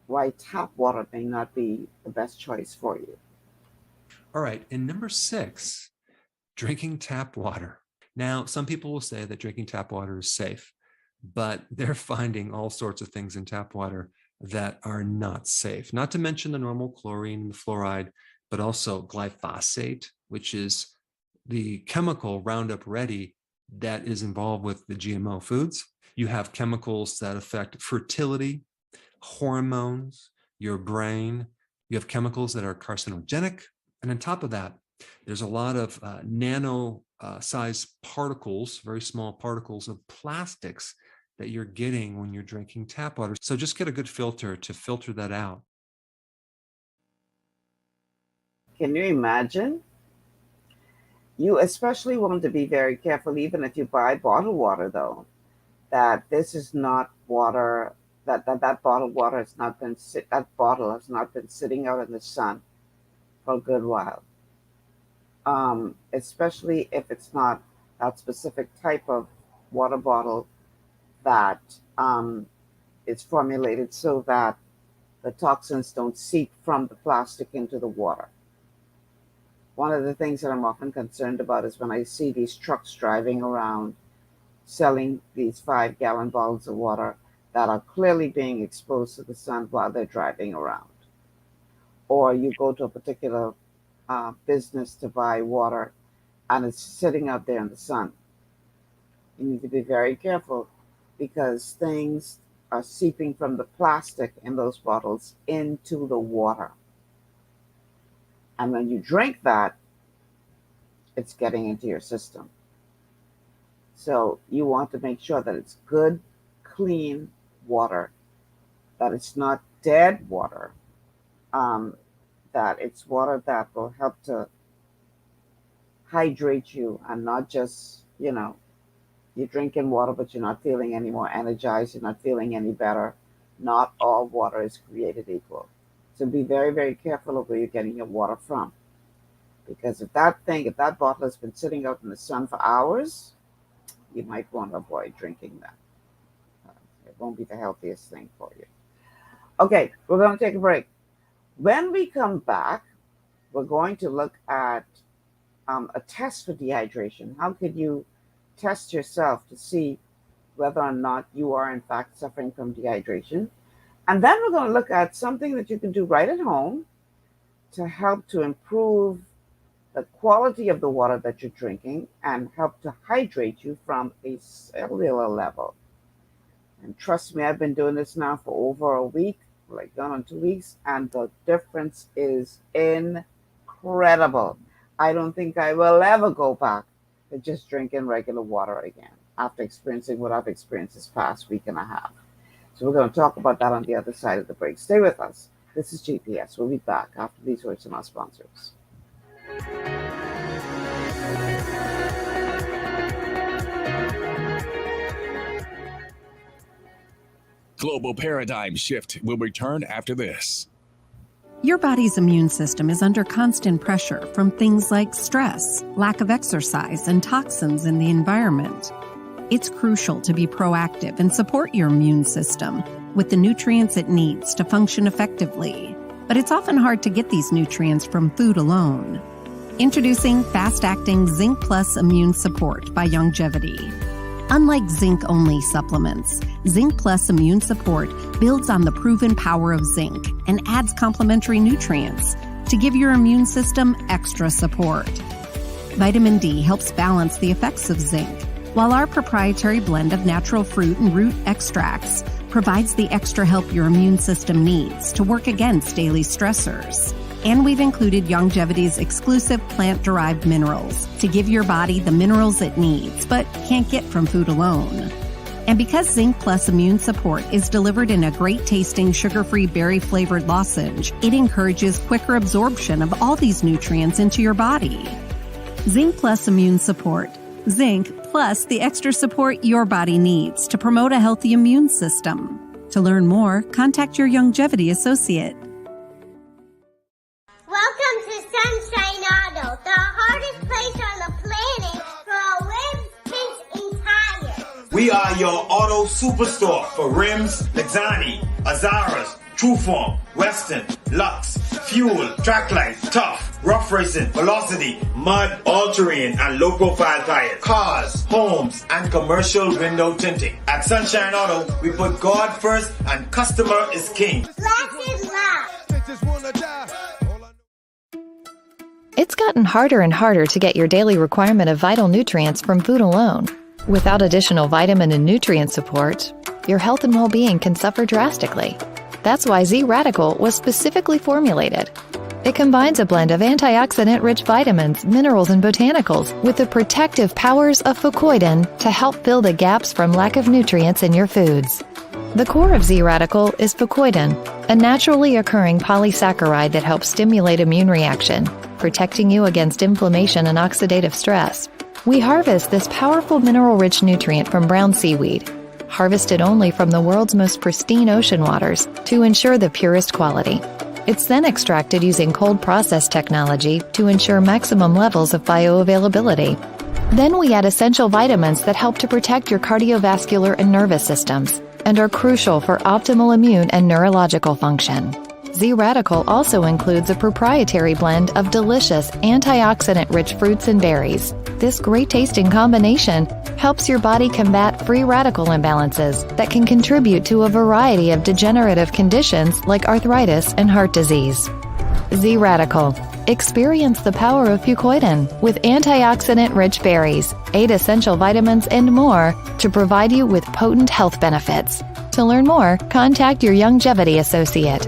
why tap water may not be the best choice for you. All right. And number 6, drinking tap water. Now, some people will say that drinking tap water is safe, but they're finding all sorts of things in tap water that are not safe, not to mention the normal chlorine and the fluoride, but also glyphosate, which is the chemical Roundup Ready that is involved with the GMO foods. You have chemicals that affect fertility, hormones, your brain. You have chemicals that are carcinogenic. And on top of that, there's a lot of nano size particles, very small particles of plastics that you're getting when you're drinking tap water. So just get a good filter to filter that out. Can you imagine? You especially want to be very careful, even if you buy bottled water, though, that this is not water, that bottled water has not been, that bottle has not been sitting out in the sun for a good while. Especially if it's not that specific type of water bottle that is formulated so that the toxins don't seep from the plastic into the water. One of the things that I'm often concerned about is when I see these trucks driving around selling these 5-gallon bottles of water that are clearly being exposed to the sun while they're driving around. Or you go to a particular business to buy water and it's sitting out there in the sun. You need to be very careful because things are seeping from the plastic in those bottles into the water. And when you drink that, it's getting into your system. So you want to make sure that it's good, clean water, that it's not dead water, that it's water that will help to hydrate you and not just, you're drinking water, but you're not feeling any more energized, you're not feeling any better. Not all water is created equal. So be very, very careful of where you're getting your water from. Because if that bottle has been sitting out in the sun for hours, you might want to avoid drinking that. It won't be the healthiest thing for you. Okay, we're going to take a break. When we come back, we're going to look at a test for dehydration. How could you test yourself to see whether or not you are in fact suffering from dehydration? And then we're going to look at something that you can do right at home to help to improve the quality of the water that you're drinking and help to hydrate you from a cellular level. And trust me, I've been doing this now for over a week, like going on 2 weeks, and the difference is incredible. I don't think I will ever go back to just drinking regular water again after experiencing what I've experienced this past week and a half. So we're going to talk about that on the other side of the break. Stay with us. This is GPS. We'll be back after these words from our sponsors. Global Paradigm Shift will return after this. Your body's immune system is under constant pressure from things like stress, lack of exercise, and toxins in the environment. It's crucial to be proactive and support your immune system with the nutrients it needs to function effectively. But it's often hard to get these nutrients from food alone. Introducing fast-acting Zinc Plus Immune Support by Longevity. Unlike zinc-only supplements, Zinc Plus Immune Support builds on the proven power of zinc and adds complementary nutrients to give your immune system extra support. Vitamin D helps balance the effects of zinc, while our proprietary blend of natural fruit and root extracts provides the extra help your immune system needs to work against daily stressors. And we've included Longevity's exclusive plant-derived minerals to give your body the minerals it needs but can't get from food alone. And because Zinc Plus Immune Support is delivered in a great-tasting sugar-free berry-flavored lozenge, it encourages quicker absorption of all these nutrients into your body. Zinc Plus Immune Support. Zinc plus the extra support your body needs to promote a healthy immune system. To learn more, contact your Longevity associate. Welcome to Sunshine We are your auto superstore for rims, Lexani, Azaras, Trueform, Western, Lux, Fuel, Tracklight, Tough, Rough Racing, Velocity, Mud, All-Terrain, and low-profile tires, cars, homes, and commercial window tinting. At Sunshine Auto, we put God first and customer is king. It's gotten harder and harder to get your daily requirement of vital nutrients from food alone. Without additional vitamin and nutrient support, your health and well-being can suffer drastically. That's why Z-Radical was specifically formulated. It combines a blend of antioxidant-rich vitamins, minerals, and botanicals with the protective powers of fucoidan to help fill the gaps from lack of nutrients in your foods. The core of Z-Radical is fucoidan, a naturally occurring polysaccharide that helps stimulate immune reaction, protecting you against inflammation and oxidative stress. We harvest this powerful mineral-rich nutrient from brown seaweed, harvested only from the world's most pristine ocean waters to ensure the purest quality. It's then extracted using cold process technology to ensure maximum levels of bioavailability. Then we add essential vitamins that help to protect your cardiovascular and nervous systems and are crucial for optimal immune and neurological function. Z-Radical also includes a proprietary blend of delicious antioxidant-rich fruits and berries. This great-tasting combination helps your body combat free radical imbalances that can contribute to a variety of degenerative conditions like arthritis and heart disease. Z-Radical. Experience the power of fucoidan with antioxidant-rich berries, 8 essential vitamins, and more to provide you with potent health benefits. To learn more, contact your Longevity associate.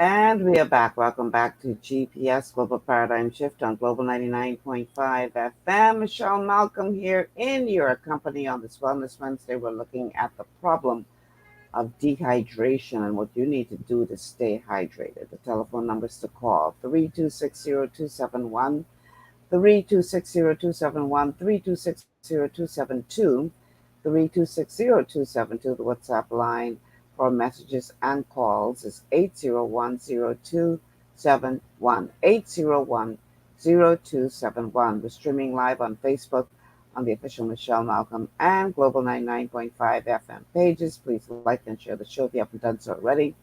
And we are back. Welcome back to GPS Global Paradigm Shift on Global 99.5 FM. Michelle Malcolm here in your company on this Wellness Wednesday. We're looking at the problem of dehydration and what you need to do to stay hydrated. The telephone numbers to call: 3260271, 3260271, 3260272, 3260272. The WhatsApp line for messages and calls is 8010271, 8010271. We're streaming live on Facebook on the official Michelle Malcolm and Global 99.5 FM pages. Please like and share the show if you haven't done so already.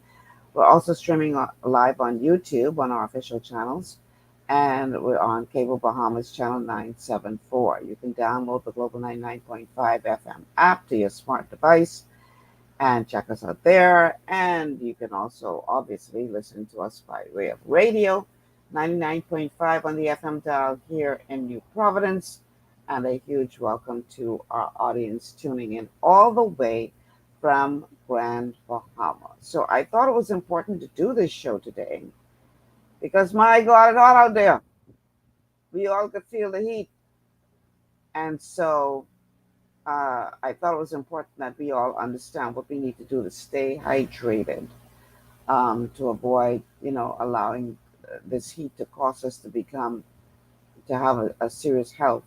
We're also streaming live on YouTube on our official channels, and we're on Cable Bahamas channel 974. You can download the Global 99.5 FM app to your smart device and check us out there. And you can also obviously listen to us by way of radio, 99.5 on the FM dial here in New Providence. And a huge welcome to our audience tuning in all the way from Grand Bahama. So I thought it was important to do this show today because, my God, it's hot out there. We all could feel the heat. And so I thought it was important that we all understand what we need to do to stay hydrated, to avoid, allowing this heat to cause us to have a serious health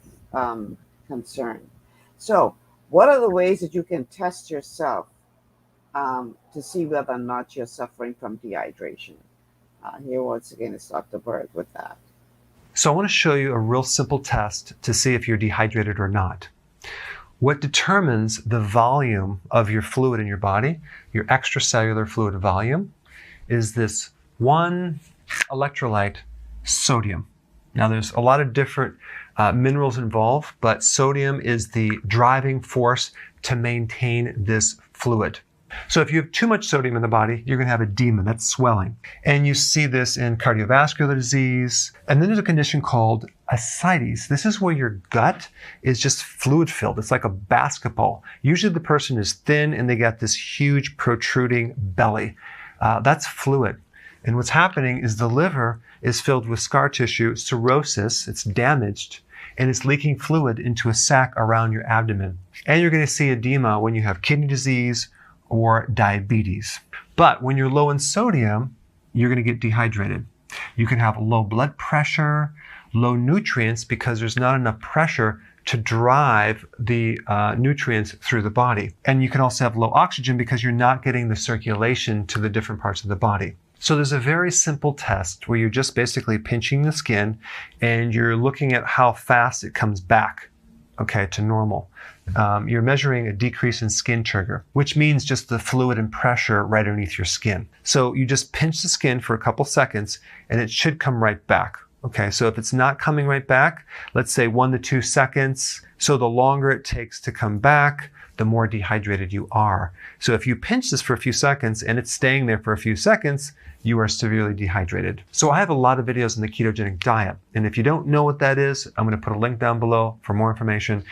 concern. So what are the ways that you can test yourself to see whether or not you're suffering from dehydration? Here once again is Dr. Berg with that. So I want to show you a real simple test to see if you're dehydrated or not. What determines the volume of your fluid in your body, your extracellular fluid volume, is this one electrolyte, sodium. Now there's a lot of different minerals involved, but sodium is the driving force to maintain this fluid. So if you have too much sodium in the body, you're going to have edema, that's swelling. And you see this in cardiovascular disease. And then there's a condition called ascites. This is where your gut is just fluid filled. It's like a basketball. Usually the person is thin and they got this huge protruding belly. That's fluid. And what's happening is the liver is filled with scar tissue, cirrhosis, it's damaged, and it's leaking fluid into a sac around your abdomen. And you're going to see edema when you have kidney disease or diabetes. But when you're low in sodium, you're going to get dehydrated. You can have low blood pressure, low nutrients because there's not enough pressure to drive the nutrients through the body. And you can also have low oxygen because you're not getting the circulation to the different parts of the body. So there's a very simple test where you're just basically pinching the skin and you're looking at how fast it comes back, okay, to normal. You're measuring a decrease in skin trigger, which means just the fluid and pressure right underneath your skin. So you just pinch the skin for a couple seconds and it should come right back. Okay, so if it's not coming right back, let's say 1 to 2 seconds. So the longer it takes to come back, the more dehydrated you are. So if you pinch this for a few seconds and it's staying there for a few seconds, you are severely dehydrated. So I have a lot of videos on the ketogenic diet. And if you don't know what that is, I'm going to put a link down below for more information.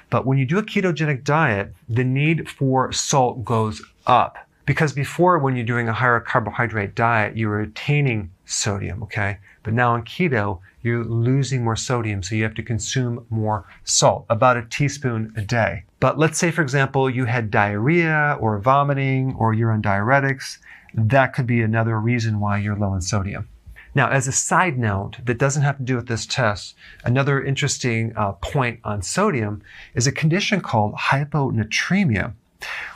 But when you do a ketogenic diet, the need for salt goes up. Because before, when you're doing a higher carbohydrate diet, you were retaining sodium, okay? But now in keto, you're losing more sodium, so you have to consume more salt, about a teaspoon a day. But let's say, for example, you had diarrhea or vomiting or you're on diuretics. That could be another reason why you're low in sodium. Now, as a side note that doesn't have to do with this test, another interesting point on sodium is a condition called hyponatremia,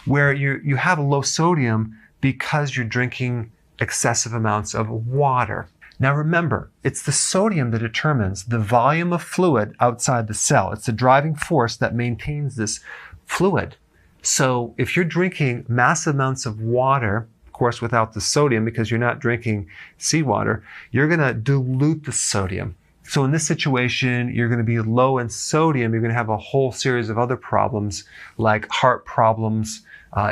where you have a low sodium because you're drinking excessive amounts of water. Now remember, it's the sodium that determines the volume of fluid outside the cell. It's the driving force that maintains this fluid. So if you're drinking massive amounts of water, of course without the sodium because you're not drinking seawater, you're going to dilute the sodium. So in this situation, you're going to be low in sodium. You're going to have a whole series of other problems like heart problems,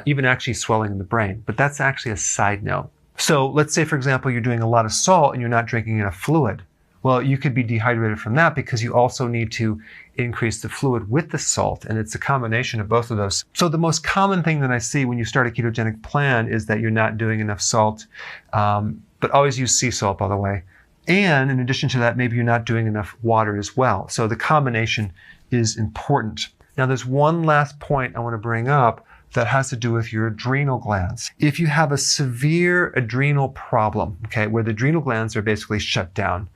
even actually swelling in the brain. But that's actually a side note. So let's say, for example, you're doing a lot of salt and you're not drinking enough fluid. Well, you could be dehydrated from that because you also need to increase the fluid with the salt, and it's a combination of both of those. So the most common thing that I see when you start a ketogenic plan is that you're not doing enough salt, but always use sea salt, by the way. And in addition to that, maybe you're not doing enough water as well. So the combination is important. Now, there's one last point I want to bring up that has to do with your adrenal glands. If you have a severe adrenal problem, okay, where the adrenal glands are basically shut down,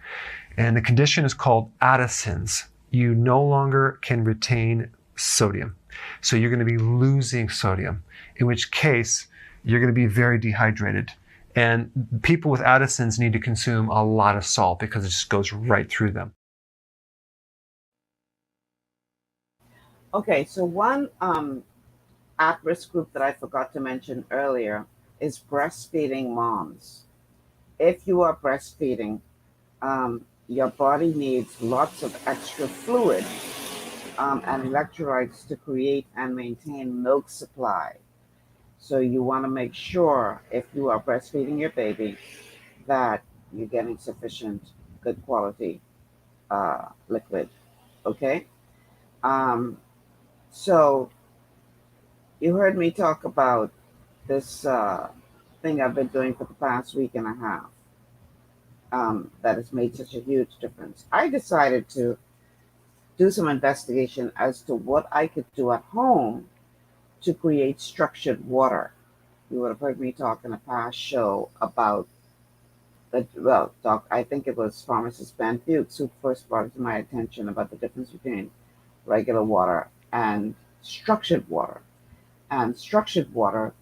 and the condition is called Addison's, you no longer can retain sodium. So you're going to be losing sodium, in which case you're going to be very dehydrated. And people with Addison's need to consume a lot of salt because it just goes right through them. Okay, so one at-risk group that I forgot to mention earlier is breastfeeding moms. If you are breastfeeding, your body needs lots of extra fluid and electrolytes to create and maintain milk supply. So you want to make sure, if you are breastfeeding your baby, that you're getting sufficient good quality liquid, okay? So you heard me talk about this thing I've been doing for the past week and a half that has made such a huge difference. I decided to do some investigation as to what I could do at home to create structured water. You would have heard me talk in a past show about I think it was pharmacist Ben Fuchs who first brought it to my attention about the difference between regular water and structured water. And structured water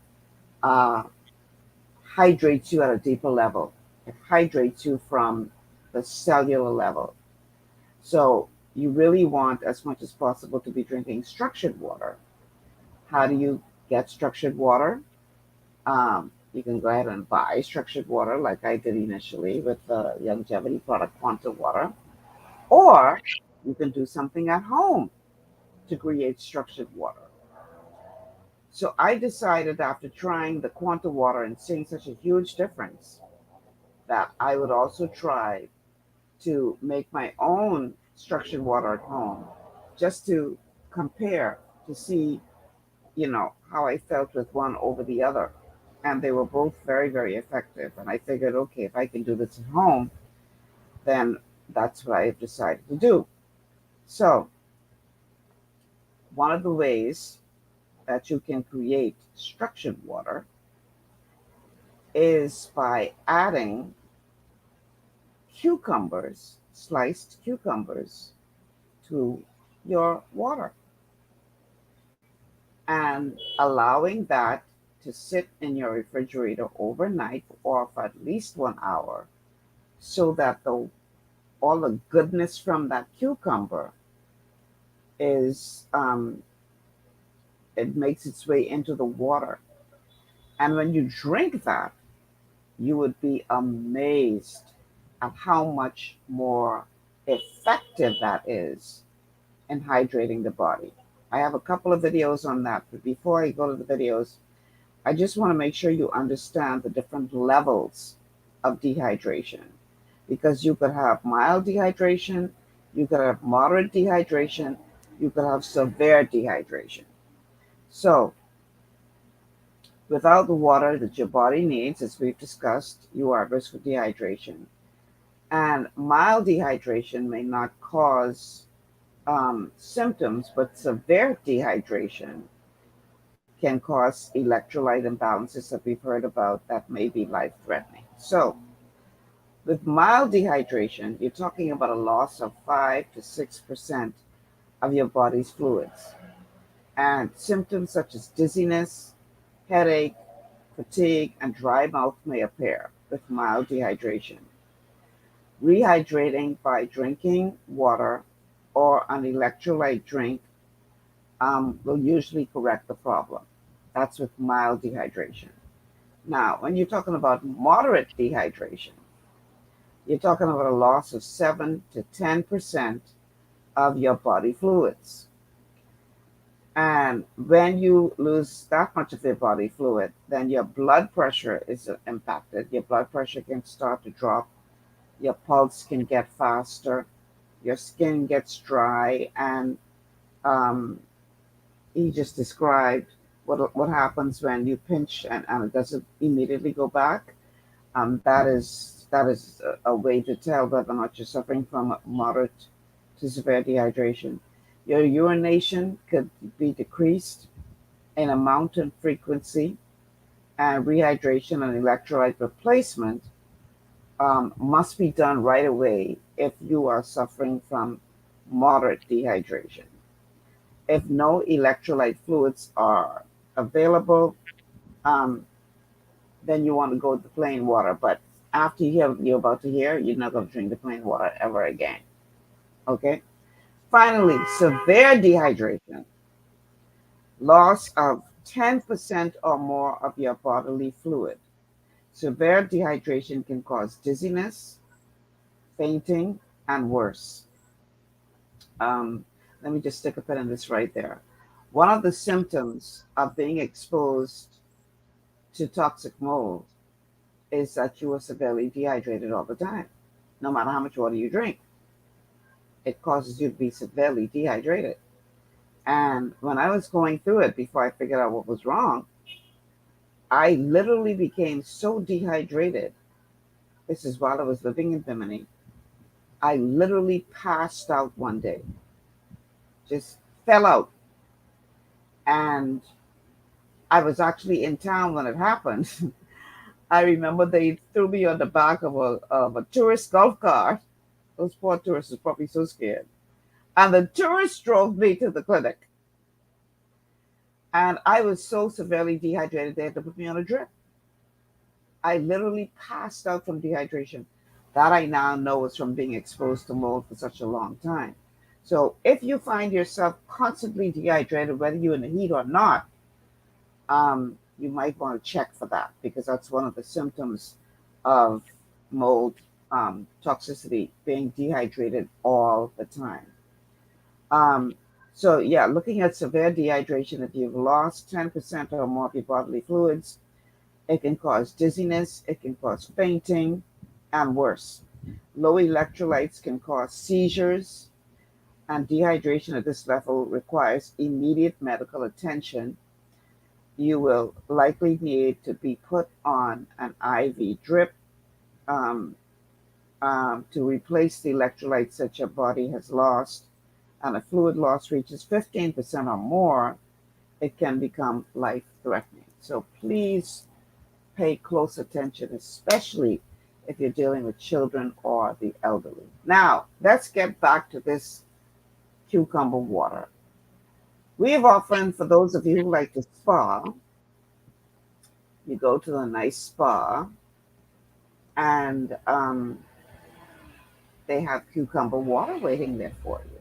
hydrates you at a deeper level. It hydrates you from the cellular level. So you really want, as much as possible, to be drinking structured water. How do you get structured water? You can go ahead and buy structured water like I did initially with the longevity product Quanta Water. Or you can do something at home to create structured water. So I decided, after trying the Quanta Water and seeing such a huge difference, that I would also try to make my own structured water at home, just to compare, to see, how I felt with one over the other. And they were both very, very effective. And I figured, okay, if I can do this at home, then that's what I have decided to do. So one of the ways that you can create structured water is by adding cucumbers, sliced cucumbers, to your water and allowing that to sit in your refrigerator overnight or for at least 1 hour so that all the goodness from that cucumber is it makes its way into the water. And when you drink that, you would be amazed at how much more effective that is in hydrating the body. I have a couple of videos on that, but before I go to the videos, I just want to make sure you understand the different levels of dehydration, because you could have mild dehydration, you could have moderate dehydration, you could have severe dehydration. So, without the water that your body needs, as we've discussed, you are at risk of dehydration. And mild dehydration may not cause symptoms, but severe dehydration can cause electrolyte imbalances that we've heard about that may be life threatening. So, with mild dehydration, you're talking about a loss of 5 to 6% of your body's fluids. And symptoms such as dizziness, headache, fatigue, and dry mouth may appear with mild dehydration. Rehydrating by drinking water or an electrolyte drink will usually correct the problem. That's with mild dehydration. Now, when you're talking about moderate dehydration, you're talking about a loss of 7 to 10% of your body fluids. And when you lose that much of your body fluid, then your blood pressure is impacted. Your blood pressure can start to drop. Your pulse can get faster. Your skin gets dry. And he just described what happens when you pinch and it doesn't immediately go back. That is a way to tell whether or not you're suffering from moderate to severe dehydration. Your urination could be decreased in amount and frequency, and rehydration and electrolyte replacement must be done right away if you are suffering from moderate dehydration. If no electrolyte fluids are available, then you want to go to the plain water. But after you're about to hear, you're not going to drink the plain water ever again. Okay? Finally, severe dehydration, loss of 10% or more of your bodily fluid. Severe dehydration can cause dizziness, fainting, and worse. Let me just stick a pin in this right there. One of the symptoms of being exposed to toxic mold is that you are severely dehydrated all the time, no matter how much water you drink. It causes you to be severely dehydrated. And when I was going through it, before I figured out what was wrong, I literally became so dehydrated. This is while I was living in Bimini. I literally passed out one day, just fell out. And I was actually in town when it happened. I remember they threw me on the back of a tourist golf cart. Those poor tourists were probably so scared. And the tourist drove me to the clinic. And I was so severely dehydrated, they had to put me on a drip. I literally passed out from dehydration. That I now know is from being exposed to mold for such a long time. So if you find yourself constantly dehydrated, whether you're in the heat or not, you might want to check for that, because that's one of the symptoms of mold toxicity, being dehydrated all the time. So yeah, looking at severe dehydration, if you've lost 10% or more of your bodily fluids, it can cause dizziness, it can cause fainting, and worse. Low electrolytes can cause seizures, and dehydration at this level requires immediate medical attention. You will likely need to be put on an IV drip to replace the electrolytes that your body has lost. And if fluid loss reaches 15% or more, it can become life-threatening. So please pay close attention, especially if you're dealing with children or the elderly. Now, let's get back to this cucumber water. We have often, for those of you who like to spa, You go to a nice spa, and they have cucumber water waiting there for you.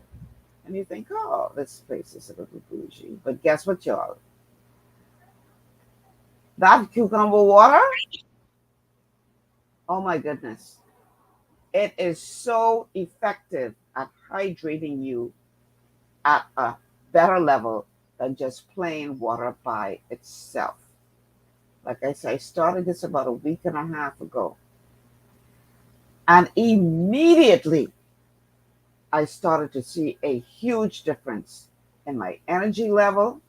And you think, oh, this place is a little bougie. But guess what, y'all? That cucumber water, oh my goodness. It is so effective at hydrating you at a better level than just plain water by itself. Like I said, I started this about a week and a half ago. And immediately I started to see a huge difference in my energy level.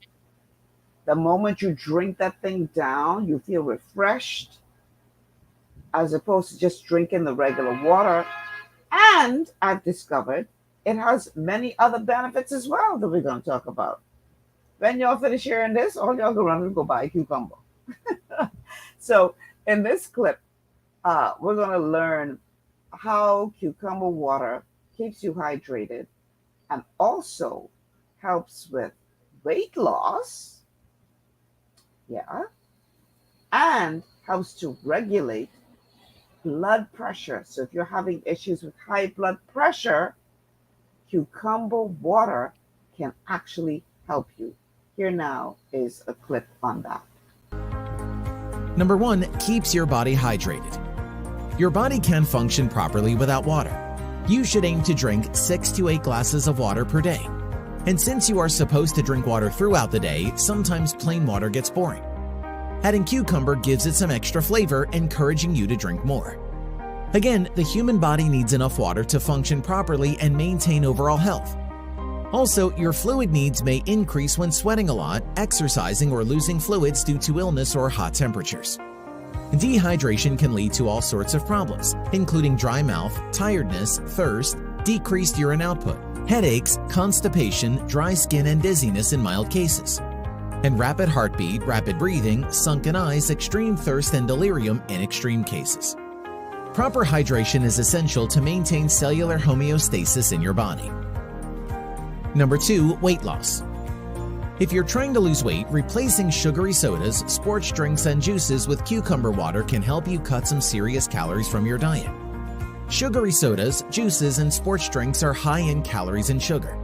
The moment you drink that thing down, you feel refreshed as opposed to just drinking the regular water. And I've discovered it has many other benefits as well that we're going to talk about. When y'all finish hearing this, all y'all go run and go buy a cucumber. So in this clip, we're going to learn how cucumber water keeps you hydrated and also helps with weight loss. Yeah. And helps to regulate blood pressure. So if you're having issues with high blood pressure, cucumber water can actually help you. Here now is a clip on that. Number 1, keeps your body hydrated. Your body can function properly without water. You should aim to drink 6 to 8 glasses of water per day. And since you are supposed to drink water throughout the day, sometimes plain water gets boring. Adding cucumber gives it some extra flavor, encouraging you to drink more. Again, the human body needs enough water to function properly and maintain overall health. Also, your fluid needs may increase when sweating a lot, exercising, or losing fluids due to illness or hot temperatures. Dehydration can lead to all sorts of problems, including dry mouth, tiredness, thirst, decreased urine output, headaches, constipation, dry skin, and dizziness in mild cases. And rapid heartbeat, rapid breathing, sunken eyes, extreme thirst, and delirium in extreme cases. Proper hydration is essential to maintain cellular homeostasis in your body. Number 2, weight loss. If you're trying to lose weight, replacing sugary sodas, sports drinks, and juices with cucumber water can help you cut some serious calories from your diet. Sugary sodas, juices, and sports drinks are high in calories and sugar.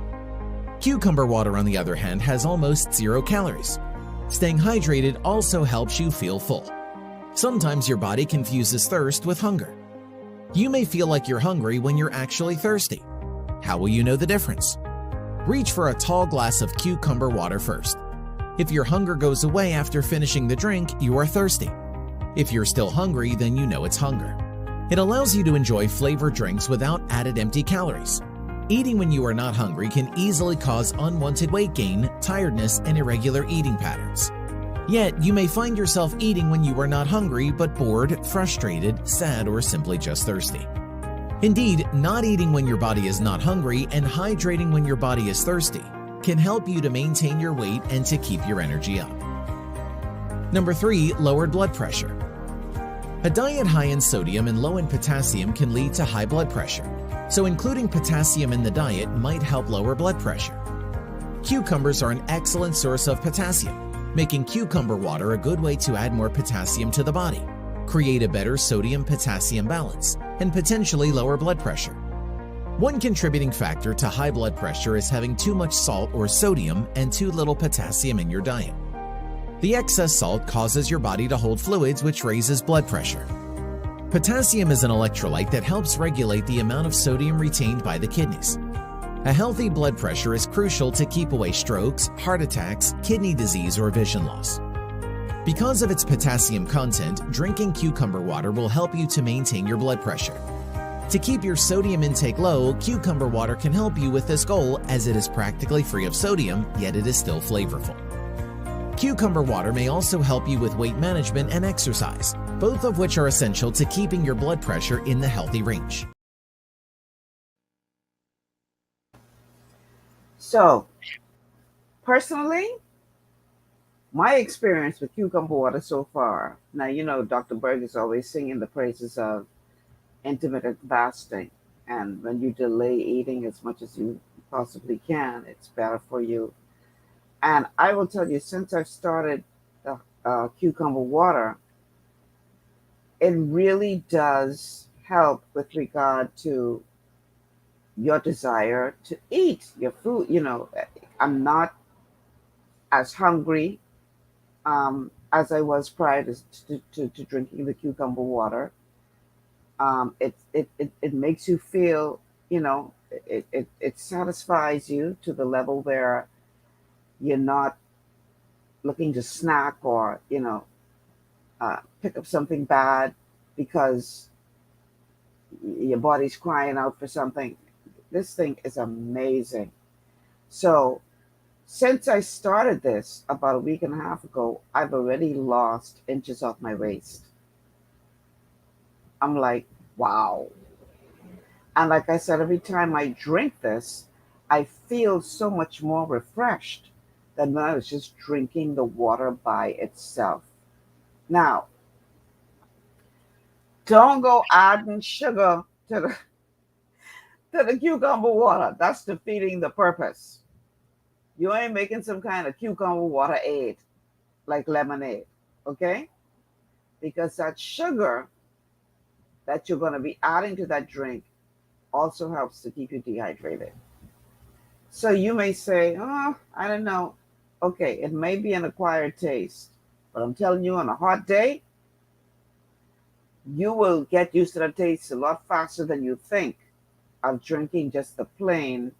Cucumber water, on the other hand, has almost 0 calories. Staying hydrated also helps you feel full. Sometimes your body confuses thirst with hunger. You may feel like you're hungry when you're actually thirsty. How will you know the difference? Reach for a tall glass of cucumber water first. If your hunger goes away after finishing the drink, you are thirsty. If you're still hungry, then you know it's hunger. It allows you to enjoy flavored drinks without added empty calories. Eating when you are not hungry can easily cause unwanted weight gain, tiredness, and irregular eating patterns. Yet, you may find yourself eating when you are not hungry but bored, frustrated, sad, or simply just thirsty. Indeed, not eating when your body is not hungry and hydrating when your body is thirsty can help you to maintain your weight and to keep your energy up. Number 3, lowered blood pressure. A diet high in sodium and low in potassium can lead to high blood pressure, so including potassium in the diet might help lower blood pressure. Cucumbers are an excellent source of potassium, making cucumber water a good way to add more potassium to the body, create a better sodium-potassium balance, and potentially lower blood pressure. One contributing factor to high blood pressure is having too much salt or sodium and too little potassium in your diet. The excess salt causes your body to hold fluids, which raises blood pressure. Potassium is an electrolyte that helps regulate the amount of sodium retained by the kidneys. A healthy blood pressure is crucial to keep away strokes, heart attacks, kidney disease, or vision loss. Because of its potassium content, drinking cucumber water will help you to maintain your blood pressure. To keep your sodium intake low, cucumber water can help you with this goal, as it is practically free of sodium, yet it is still flavorful. Cucumber water may also help you with weight management and exercise, both of which are essential to keeping your blood pressure in the healthy range. So, personally, my experience with cucumber water so far, now you know Dr. Berg is always singing the praises of intermittent fasting. And when you delay eating as much as you possibly can, it's better for you. And I will tell you, since I've started the cucumber water, it really does help with regard to your desire to eat your food. I'm not as hungry as I was prior to drinking the cucumber water. It makes you feel, it satisfies you to the level where you're not looking to snack or, pick up something bad because your body's crying out for something. This thing is amazing. So, since I started this about a week and a half ago, I've already lost inches off my waist. I'm like, wow. And like I said, every time I drink this, I feel so much more refreshed than when I was just drinking the water by itself. Now, don't go adding sugar to the cucumber water. That's defeating the purpose. You ain't making some kind of cucumber water aid like lemonade, okay? Because that sugar that you're going to be adding to that drink also helps to keep you dehydrated. So you may say, oh, I don't know. Okay, it may be an acquired taste, but I'm telling you, on a hot day, you will get used to the taste a lot faster than you think of drinking just the plain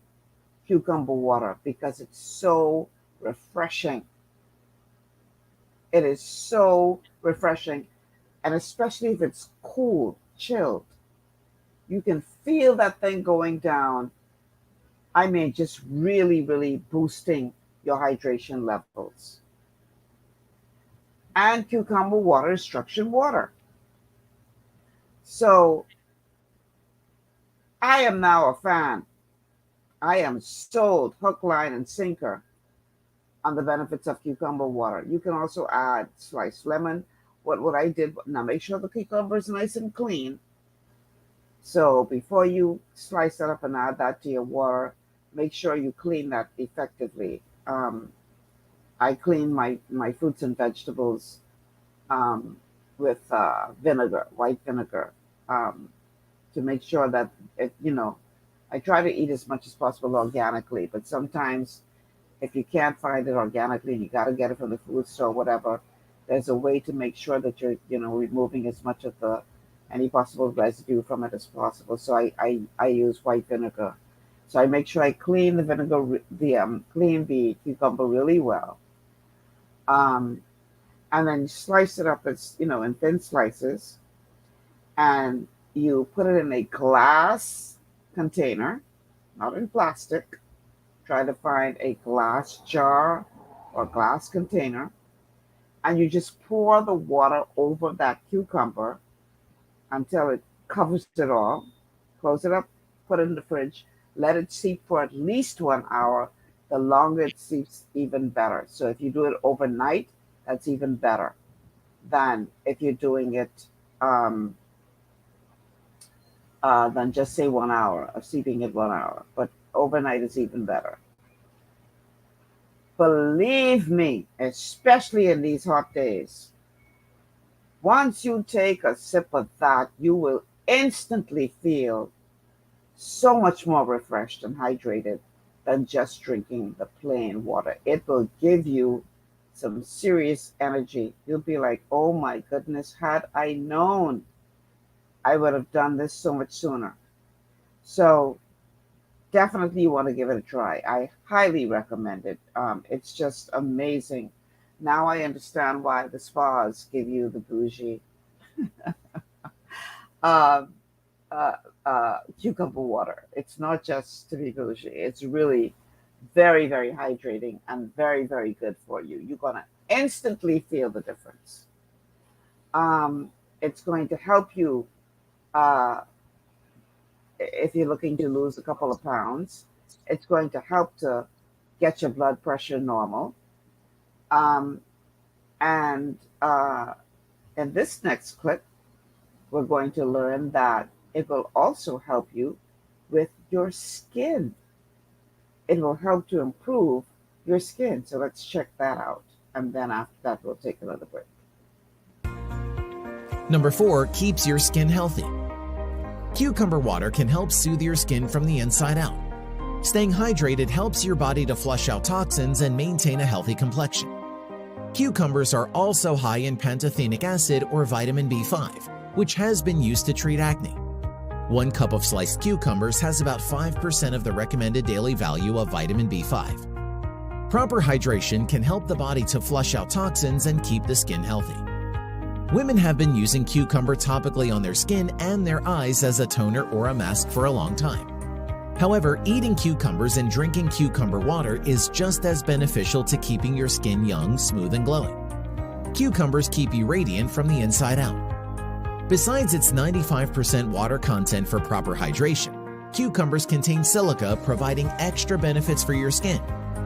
cucumber water because it's so refreshing. It is so refreshing. And especially if it's cool, chilled, you can feel that thing going down. I mean, just really, really boosting your hydration levels. And cucumber water is structured water. So I am now a fan. I am sold hook, line, and sinker on the benefits of cucumber water. You can also add sliced lemon. What I did, now make sure the cucumber is nice and clean. So before you slice that up and add that to your water, make sure you clean that effectively. I clean my fruits and vegetables with vinegar, white vinegar, to make sure that I try to eat as much as possible organically. But sometimes, if you can't find it organically and you got to get it from the food store, whatever, there's a way to make sure that you're removing as much of the any possible residue from it as possible. So I use white vinegar. So I make sure I clean the vinegar, clean the cucumber really well. And then slice it up as, in thin slices. And you put it in a glass container, not in plastic. Try to find a glass jar or glass container. And you just pour the water over that cucumber until it covers it all. Close it up, put it in the fridge, let it steep for at least 1 hour. The longer it steeps, even better. So if you do it overnight, that's even better than if you're doing it than just say 1 hour, of steeping it 1 hour. But overnight is even better. Believe me, especially in these hot days, once you take a sip of that, you will instantly feel so much more refreshed and hydrated than just drinking the plain water. It will give you some serious energy. You'll be like, oh my goodness, had I known, I would have done this so much sooner. So definitely you want to give it a try. I highly recommend it. It's just amazing. Now I understand why the spas give you the bougie cucumber water. It's not just to be bougie. It's really very, very hydrating and very, very good for you. You're going to instantly feel the difference. It's going to help you if you're looking to lose a couple of pounds. It's going to help to get your blood pressure normal. And in this next clip, we're going to learn that it will also help you with your skin. It will help to improve your skin. So let's check that out. And then after that, we'll take another break. Number 4, keeps your skin healthy. Cucumber water can help soothe your skin from the inside out. Staying hydrated helps your body to flush out toxins and maintain a healthy complexion. Cucumbers are also high in pantothenic acid or vitamin B5, which has been used to treat acne. 1 cup of sliced cucumbers has about 5% of the recommended daily value of vitamin B5. Proper hydration can help the body to flush out toxins and keep the skin healthy. Women have been using cucumber topically on their skin and their eyes as a toner or a mask for a long time. However, eating cucumbers and drinking cucumber water is just as beneficial to keeping your skin young, smooth, and glowing. Cucumbers keep you radiant from the inside out. Besides its 95% water content for proper hydration, cucumbers contain silica, providing extra benefits for your skin,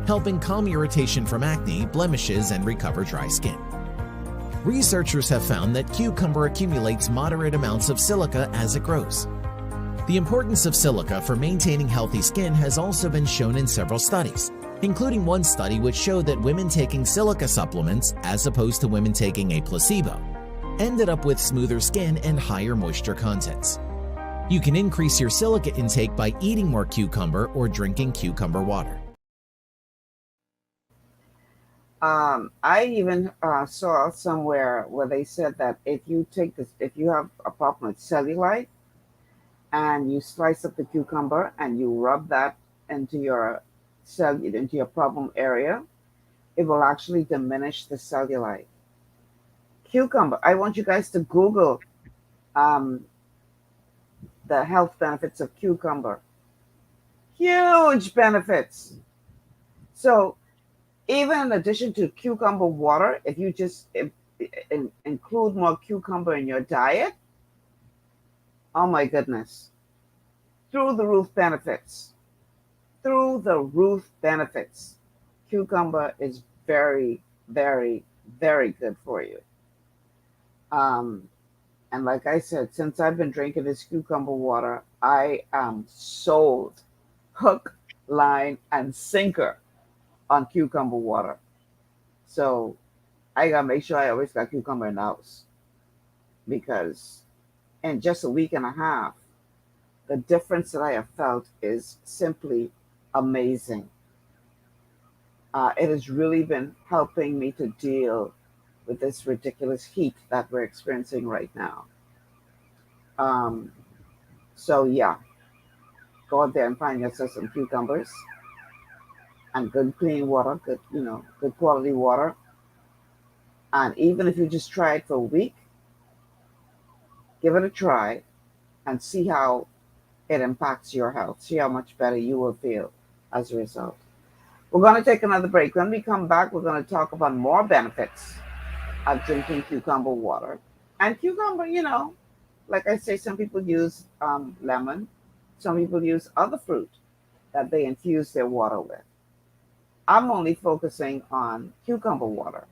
helping calm irritation from acne, blemishes, and recover dry skin. Researchers have found that cucumber accumulates moderate amounts of silica as it grows. The importance of silica for maintaining healthy skin has also been shown in several studies, including one study which showed that women taking silica supplements, as opposed to women taking a placebo, ended up with smoother skin and higher moisture contents. You can increase your silica intake by eating more cucumber or drinking cucumber water. I even saw somewhere where they said that if you have a problem with cellulite and you slice up the cucumber and you rub that into your problem area, it will actually diminish the cellulite. Cucumber. I want you guys to Google the health benefits of cucumber. Huge benefits. So even in addition to cucumber water, if you just include more cucumber in your diet, oh my goodness, through the roof benefits. Through the roof benefits. Cucumber is very, very, very good for you. And like I said, since I've been drinking this cucumber water, I am sold hook, line, and sinker on cucumber water. So I gotta make sure I always got cucumber in the house, because in just a week and a half, the difference that I have felt is simply amazing. It has really been helping me to deal with this ridiculous heat that we're experiencing right now. So yeah, go out there and find yourself some cucumbers and good clean water, good quality water. And even if you just try it for a week, give it a try and see how it impacts your health. See how much better you will feel as a result. We're going to take another break. When we come back, we're going to talk about more benefits of drinking cucumber water. And cucumber, like I say, some people use lemon. Some people use other fruit that they infuse their water with. I'm only focusing on cucumber water.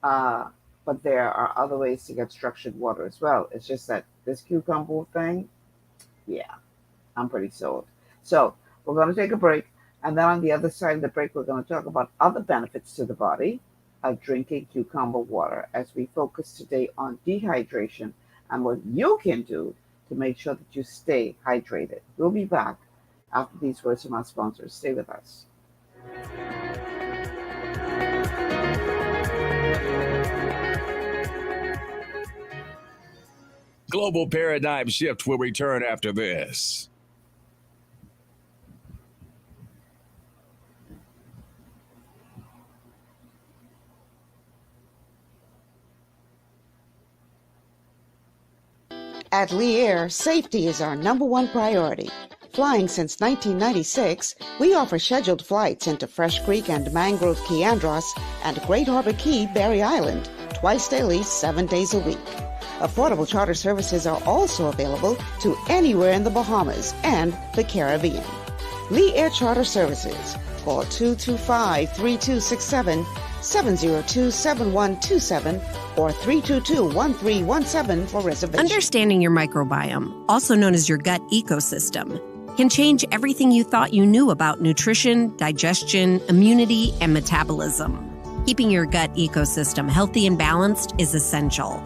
But there are other ways to get structured water as well. It's just that this cucumber thing, yeah, I'm pretty sold. So we're going to take a break. And then on the other side of the break, we're going to talk about other benefits to the body of drinking cucumber water, as we focus today on dehydration and what you can do to make sure that you stay hydrated. We'll be back after these words from our sponsors. Stay with us. Global Paradigm Shift will return after this. At Lee Air, safety is our #1 priority. Flying since 1996, we offer scheduled flights into Fresh Creek and Mangrove Key Andros and Great Harbor Key, Berry Island, twice daily, 7 days a week. Affordable charter services are also available to anywhere in the Bahamas and the Caribbean. Lee Air Charter Services. Call 225-3267, 702-7127, or 322-1317 for reservations. Understanding your microbiome, also known as your gut ecosystem, can change everything you thought you knew about nutrition, digestion, immunity, and metabolism. Keeping your gut ecosystem healthy and balanced is essential.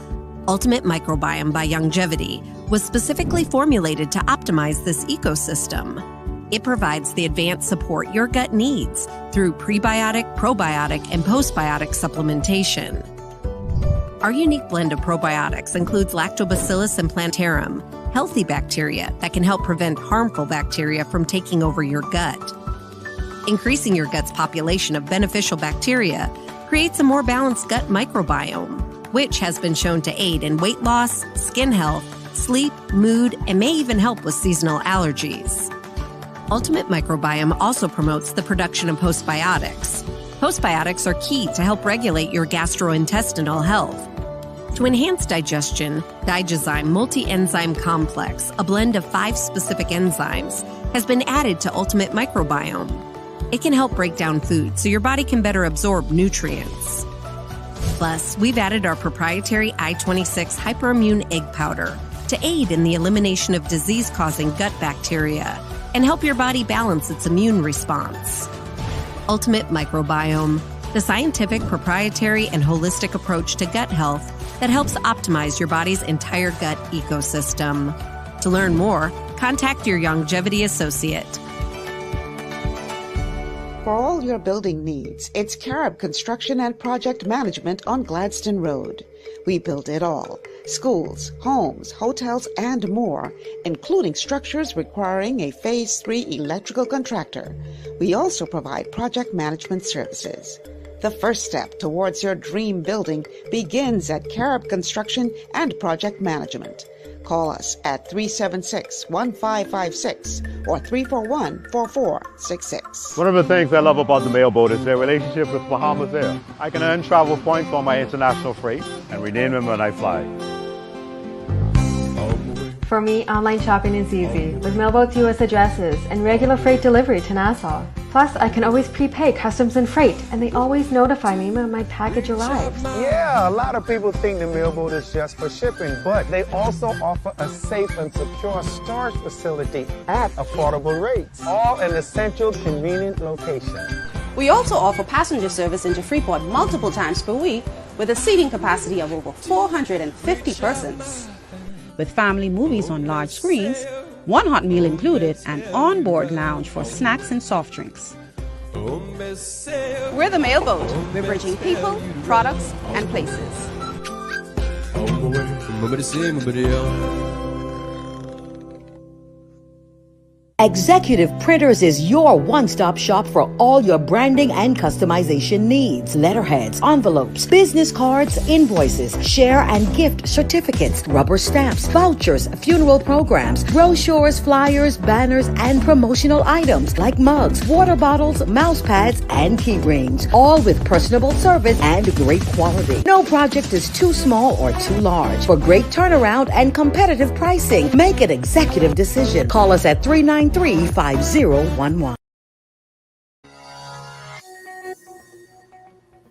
Ultimate Microbiome by Longevity was specifically formulated to optimize this ecosystem. It provides the advanced support your gut needs through prebiotic, probiotic, and postbiotic supplementation. Our unique blend of probiotics includes Lactobacillus and Plantarum, healthy bacteria that can help prevent harmful bacteria from taking over your gut. Increasing your gut's population of beneficial bacteria creates a more balanced gut microbiome, which has been shown to aid in weight loss, skin health, sleep, mood, and may even help with seasonal allergies. Ultimate Microbiome also promotes the production of postbiotics. Postbiotics are key to help regulate your gastrointestinal health. To enhance digestion, Digizyme Multi-Enzyme Complex, a blend of 5 specific enzymes, has been added to Ultimate Microbiome. It can help break down food so your body can better absorb nutrients. Plus, we've added our proprietary I-26 Hyperimmune Egg Powder to aid in the elimination of disease-causing gut bacteria and help your body balance its immune response. Ultimate Microbiome, the scientific, proprietary, and holistic approach to gut health that helps optimize your body's entire gut ecosystem. To learn more, contact your Longevity associate. For all your building needs, it's Carib Construction and Project Management on Gladstone Road. We build it all: schools, homes, hotels, and more, including structures requiring a Phase 3 electrical contractor. We also provide project management services. The first step towards your dream building begins at Carib Construction and Project Management. Call us at 376-1556 or 341-4466. One of the things I love about the mailboat is their relationship with Bahamas Air. I can earn travel points on my international freight and redeem them when I fly. For me, online shopping is easy with mailboat to U.S. addresses and regular freight delivery to Nassau. Plus, I can always prepay customs and freight, and they always notify me when my package arrives. Yeah, a lot of people think the mailboat is just for shipping, but they also offer a safe and secure storage facility at affordable rates, all in a central, convenient location. We also offer passenger service into Freeport multiple times per week with a seating capacity of over 450 persons. With family movies on large screens, one hot meal included, and on-board lounge for snacks and soft drinks. We're the mailboat. We're bridging people, products, and places. Executive Printers is your one-stop shop for all your branding and customization needs. Letterheads, envelopes, business cards, invoices, share and gift certificates, rubber stamps, vouchers, funeral programs, brochures, flyers, banners, and promotional items like mugs, water bottles, mouse pads, and key rings, all with personable service and great quality. No project is too small or too large. For great turnaround and competitive pricing, make an executive decision. Call us at 393-5011.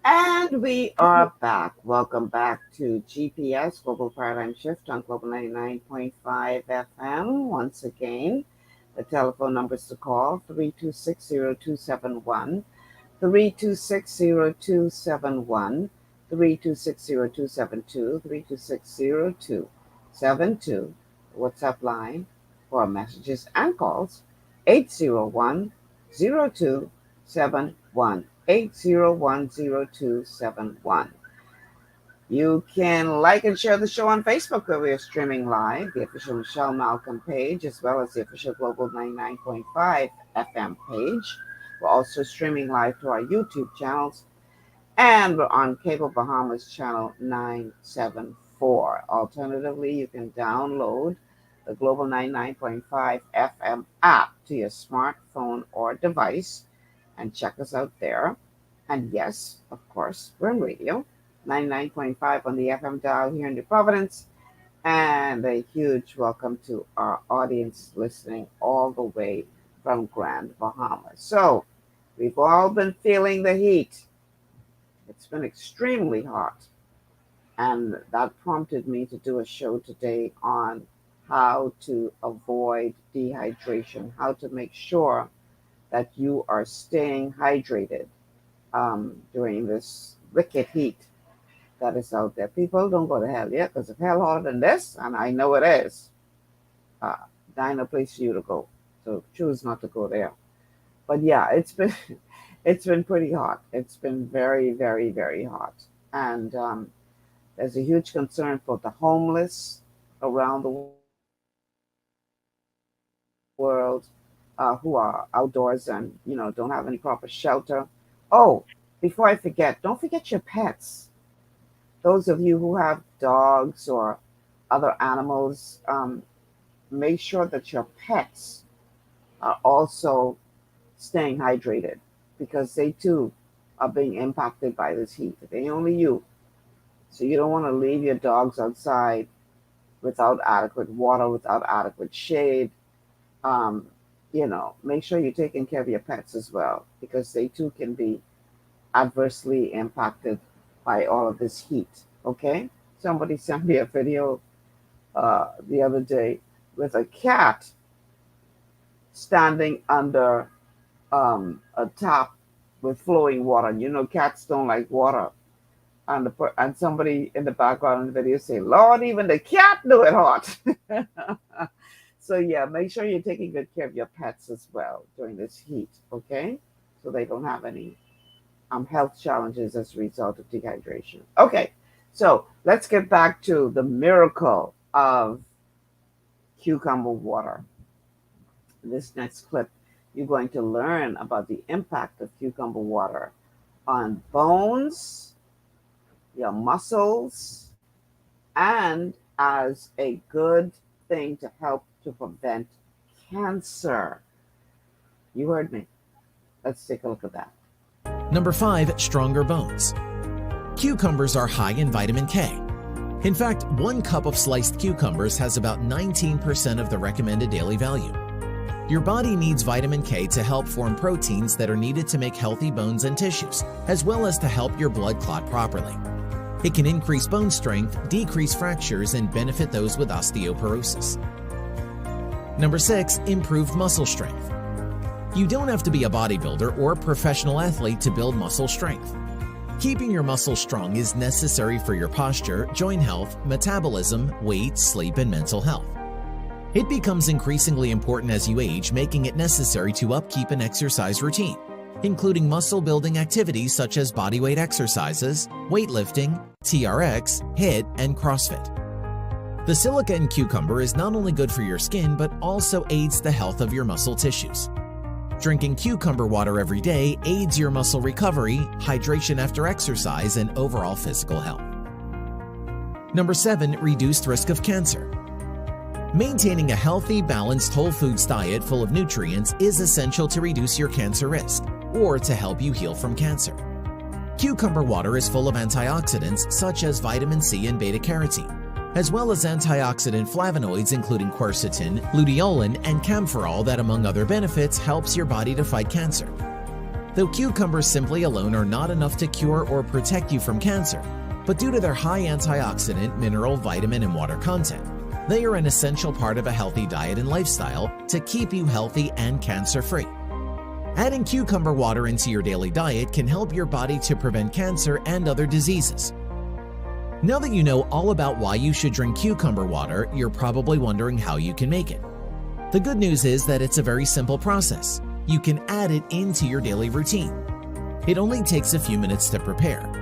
And we are back. Welcome back to GPS, Global Paradigm Shift on Global 99.5 FM. Once again, the telephone numbers to call, 326-0271, 326-0271, 326-0272, 326-0272. WhatsApp line for messages and calls, 801-0271. 801-0271. You can like and share the show on Facebook, where we are streaming live, the official Michelle Malcolm page, as well as the official Global 99.5 FM page. We're also streaming live to our YouTube channels, and we're on Cable Bahamas channel 974. Alternatively, you can download the Global 99.5 FM app to your smartphone or device and check us out there. And yes, of course, we're on radio, 99.5 on the FM dial here in New Providence. And a huge welcome to our audience listening all the way from Grand Bahama. So we've all been feeling the heat. It's been extremely hot. And that prompted me to do a show today on how to avoid dehydration, how to make sure that you are staying hydrated during this wicked heat that is out there. People don't go to hell, yeah, because if hell hotter than this, and I know it is, find a place for you to go. So choose not to go there. But yeah, it's been it's been pretty hot. It's been very, very, very hot, and there's a huge concern for the homeless around the world who are outdoors and don't have any proper shelter. Oh, before I forget, don't forget your pets. Those of you who have dogs or other animals, make sure that your pets are also staying hydrated because they too are being impacted by this heat. They only you. So you don't want to leave your dogs outside without adequate water, without adequate shade. Um, make sure you're taking care of your pets as well because they too can be adversely impacted by all of this heat. Okay? Somebody sent me a video the other day with a cat standing under a tap with flowing water. Cats don't like water. And somebody in the background in the video say, Lord, even the cat knew it hot. So yeah, make sure you're taking good care of your pets as well during this heat, okay? So they don't have any health challenges as a result of dehydration. Okay, so let's get back to the miracle of cucumber water. In this next clip, you're going to learn about the impact of cucumber water on bones, your muscles, and as a good thing to help to prevent cancer. You heard me. Let's take a look at that. Number 5, stronger bones. Cucumbers are high in vitamin K. In fact, 1 cup of sliced cucumbers has about 19% of the recommended daily value. Your body needs vitamin K to help form proteins that are needed to make healthy bones and tissues, as well as to help your blood clot properly. It can increase bone strength, decrease fractures, and benefit those with osteoporosis. Number 6, improved muscle strength. You don't have to be a bodybuilder or a professional athlete to build muscle strength. Keeping your muscles strong is necessary for your posture, joint health, metabolism, weight, sleep, and mental health. It becomes increasingly important as you age, making it necessary to upkeep an exercise routine, including muscle-building activities such as bodyweight exercises, weightlifting, TRX, HIIT, and CrossFit. The silica in cucumber is not only good for your skin, but also aids the health of your muscle tissues. Drinking cucumber water every day aids your muscle recovery, hydration after exercise, and overall physical health. Number 7, reduced risk of cancer. Maintaining a healthy, balanced whole foods diet full of nutrients is essential to reduce your cancer risk or to help you heal from cancer. Cucumber water is full of antioxidants such as vitamin C and beta-carotene, as well as antioxidant flavonoids including quercetin, luteolin, and camphorol that, among other benefits, helps your body to fight cancer. Though cucumbers simply alone are not enough to cure or protect you from cancer, but due to their high antioxidant, mineral, vitamin, and water content, they are an essential part of a healthy diet and lifestyle to keep you healthy and cancer-free. Adding cucumber water into your daily diet can help your body to prevent cancer and other diseases. Now that you know all about why you should drink cucumber water, you're probably wondering how you can make it. The good news is that it's a very simple process. You can add it into your daily routine. It only takes a few minutes to prepare.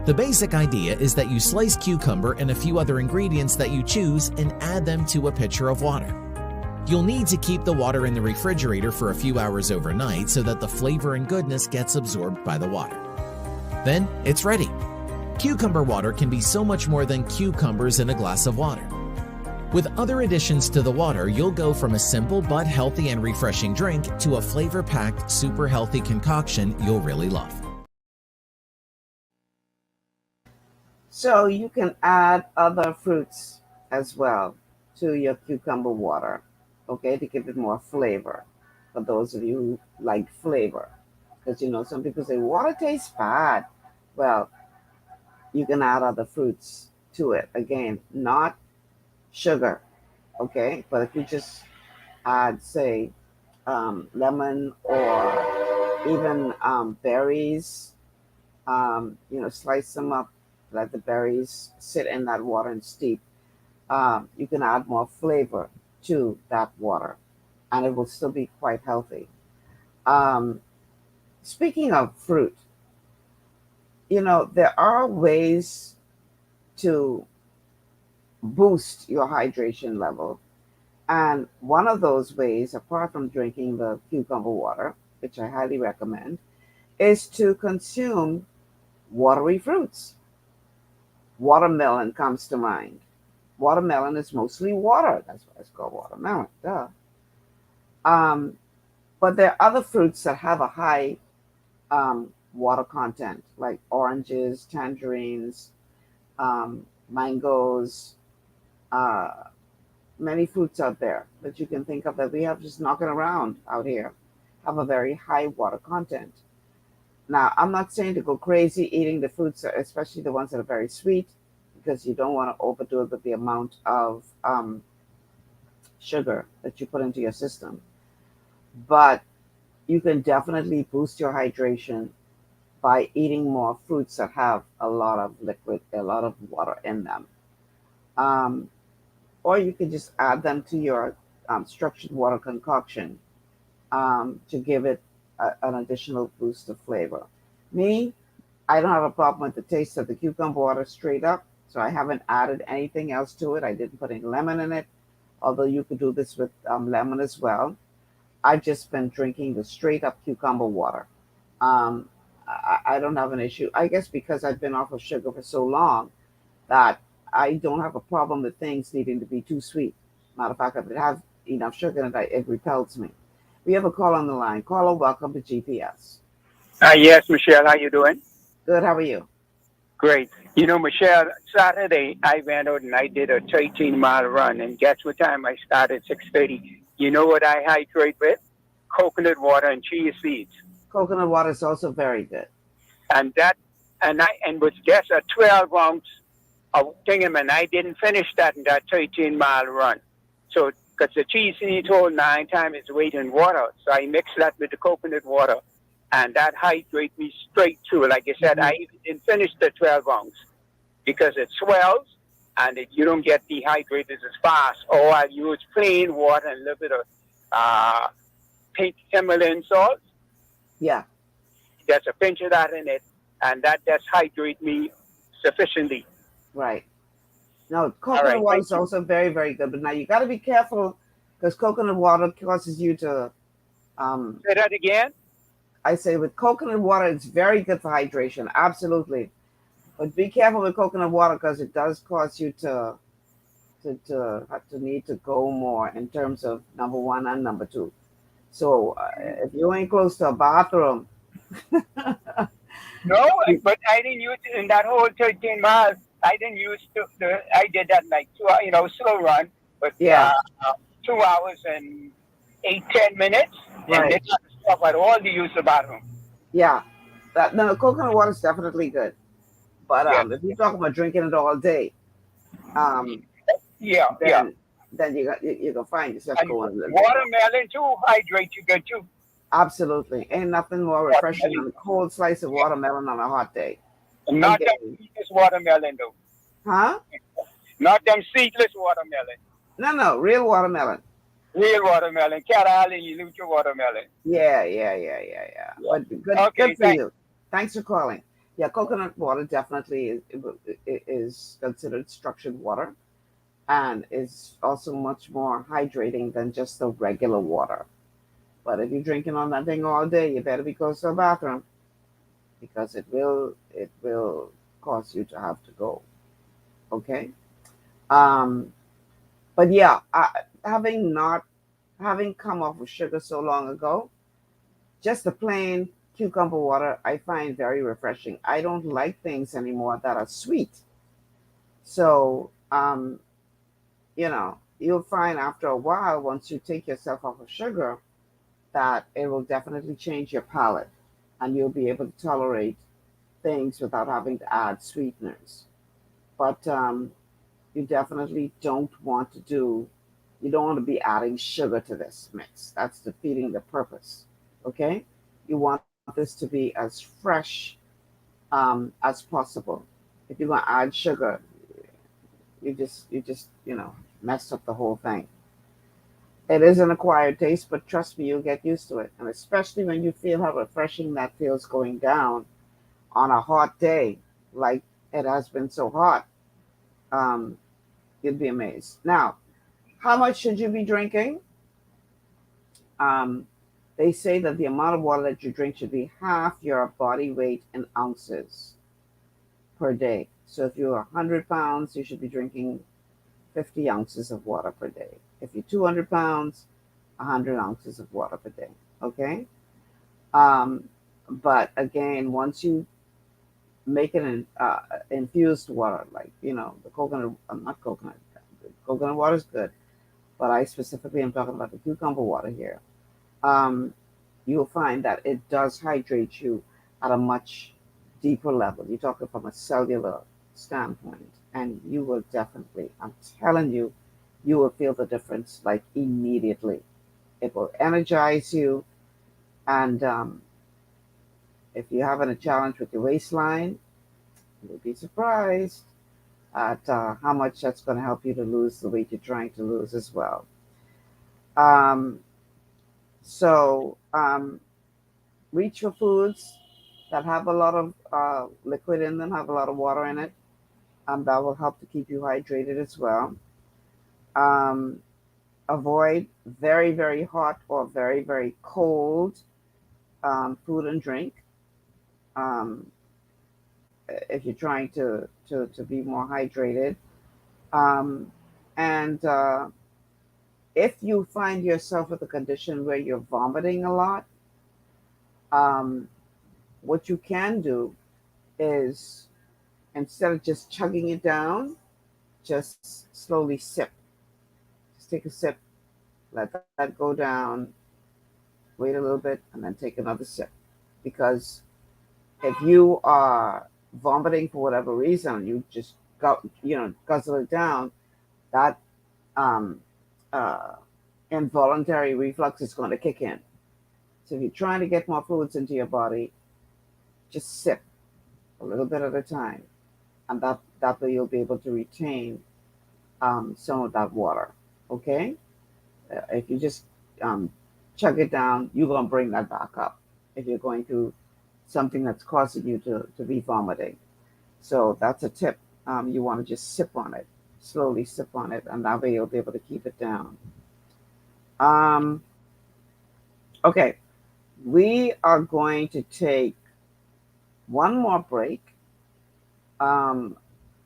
The basic idea is that you slice cucumber and a few other ingredients that you choose and add them to a pitcher of water. You'll need to keep the water in the refrigerator for a few hours overnight so that the flavor and goodness gets absorbed by the water. Then it's ready. Cucumber water can be so much more than cucumbers in a glass of water. With other additions to the water, you'll go from a simple but healthy and refreshing drink to a flavor-packed, super healthy concoction you'll really love. So you can add other fruits as well to your cucumber water, okay, to give it more flavor. For those of you who like flavor, because some people say water tastes bad. Well, you can add other fruits to it. Again, not sugar, okay? But if you just add, say, lemon or even berries, Slice them up, let the berries sit in that water and steep. You can add more flavor to that water, and it will still be quite healthy. Um, Speaking of fruit, there are ways to boost your hydration level. And one of those ways, apart from drinking the cucumber water, which I highly recommend, is to consume watery fruits. Watermelon comes to mind. Watermelon is mostly water. That's why it's called watermelon. Duh. Um, but there are other fruits that have a high water content, like oranges, tangerines, mangoes, uh, many fruits out there that you can think of that we have just knocking around out here have a very high water content. Now, I'm not saying to go crazy eating the fruits, especially the ones that are very sweet, because you don't want to overdo it with the amount of sugar that you put into your system. But you can definitely boost your hydration by eating more fruits that have a lot of liquid, a lot of water in them. Um, or you can just add them to your structured water concoction to give it an additional boost of flavor. Me, I don't have a problem with the taste of the cucumber water straight up, so I haven't added anything else to it. I didn't put any lemon in it, although you could do this with lemon as well. I've just been drinking the straight up cucumber water. Um, I don't have an issue. I guess because I've been off of sugar for so long that I don't have a problem with things needing to be too sweet. Matter of fact, if it has enough sugar in it, it repels me. We have a call on the line. Caller, welcome to GPS. Yes, Michelle, how you doing? Good. How are you? Great. You know, Michelle, Saturday I went out and I did a 13-mile run, and guess what time I started? 6:30. You know what I hydrate with? Coconut water and chia seeds. Coconut water is also very good. And that, and with just a 12 ounce of thingam, and I didn't finish that in that 13-mile run. So, because the chia seeds hold 9 times its weight in water, so I mixed that with the coconut water, and that hydrates me straight through. Like I said, I even didn't finish the 12 ounce because it swells and you don't get dehydrated as fast. Or I use plain water and a little bit of pink Himalayan salt. Yeah. There's a pinch of that in it, and that does hydrate me sufficiently. Right. No, coconut water is also very, very good. But now you got to be careful because coconut water causes you to. Say that again? I say with coconut water, it's very good for hydration. Absolutely. But be careful with coconut water because it does cause you to have to need to go more in terms of number one and number two. So if you ain't close to a bathroom. No, but I didn't use it in that whole 13 miles. I didn't use I did that like 2 hours, slow run, but 2 hours and 8-10 minutes, Right. and did not stop at all to use the bathroom. Yeah, no, coconut water is definitely good. But if you're talking about drinking it all day, then you're gonna find yourself and going. Watermelon too hydrates you good too. Absolutely, ain't nothing more refreshing than a cold slice of watermelon on a hot day. Not them seedless watermelon though. Huh? Not them seedless watermelon. No, real watermelon. Real watermelon, Cat Island, Elucha watermelon. Yeah. But good for you. Thanks for calling. Yeah, coconut water definitely is considered structured water and is also much more hydrating than just the regular water. But if you're drinking on that thing all day, you better be close to a bathroom because it will cause you to have to go. Okay? But yeah, having come off of sugar so long ago, just the plain cucumber water I find very refreshing. I don't like things anymore that are sweet. So, you'll find after a while, once you take yourself off of sugar, that it will definitely change your palate and you'll be able to tolerate things without having to add sweeteners. But you definitely you don't want to be adding sugar to this mix. That's defeating the purpose. Okay? You want this to be as fresh as possible. If you're going to add sugar, you just messed up the whole thing. It is an acquired taste, but trust me, you'll get used to it. And especially when you feel how refreshing that feels going down on a hot day, like it has been so hot, you'd be amazed. Now, how much should you be drinking? They say that the amount of water that you drink should be half your body weight in ounces per day. So if you're 100 pounds, you should be drinking 50 ounces of water per day. If you're 200 pounds, 100 ounces of water per day. Okay? But again, once you make it in infused water, like, the coconut water is good, but I specifically am talking about the cucumber water here. You'll find that it does hydrate you at a much deeper level. You're talking from a cellular standpoint, and you will definitely, I'm telling you, you will feel the difference like immediately. It will energize you, and if you're having a challenge with your waistline, you'll be surprised at how much that's going to help you to lose the weight you're trying to lose as well. So reach for foods that have a lot of liquid in them, have a lot of water in it. That will help to keep you hydrated as well. Avoid very, very hot or very, very cold food and drink. If you're trying to be more hydrated. And if you find yourself with a condition where you're vomiting a lot, what you can do is, instead of just chugging it down, just slowly sip. Just take a sip, let that go down, wait a little bit, and then take another sip. Because if you are vomiting for whatever reason, you just guzzle it down, that involuntary reflux is going to kick in. So if you're trying to get more fluids into your body, just sip a little bit at a time, and that way you'll be able to retain some of that water. Okay? If you just chug it down, you're going to bring that back up if you're going through something that's causing you to be vomiting. So that's a tip. You want to just sip on it, slowly sip on it, and that way you'll be able to keep it down. Okay, we are going to take one more break. On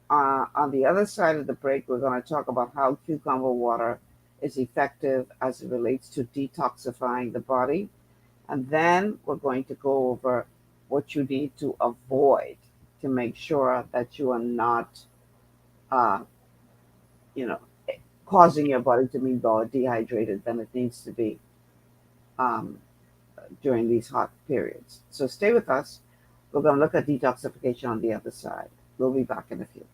the other side of the break, we're going to talk about how cucumber water is effective as it relates to detoxifying the body. And then we're going to go over what you need to avoid to make sure that you are not, causing your body to be more dehydrated than it needs to be during these hot periods. So stay with us. We're going to look at detoxification on the other side. We'll be back in a few.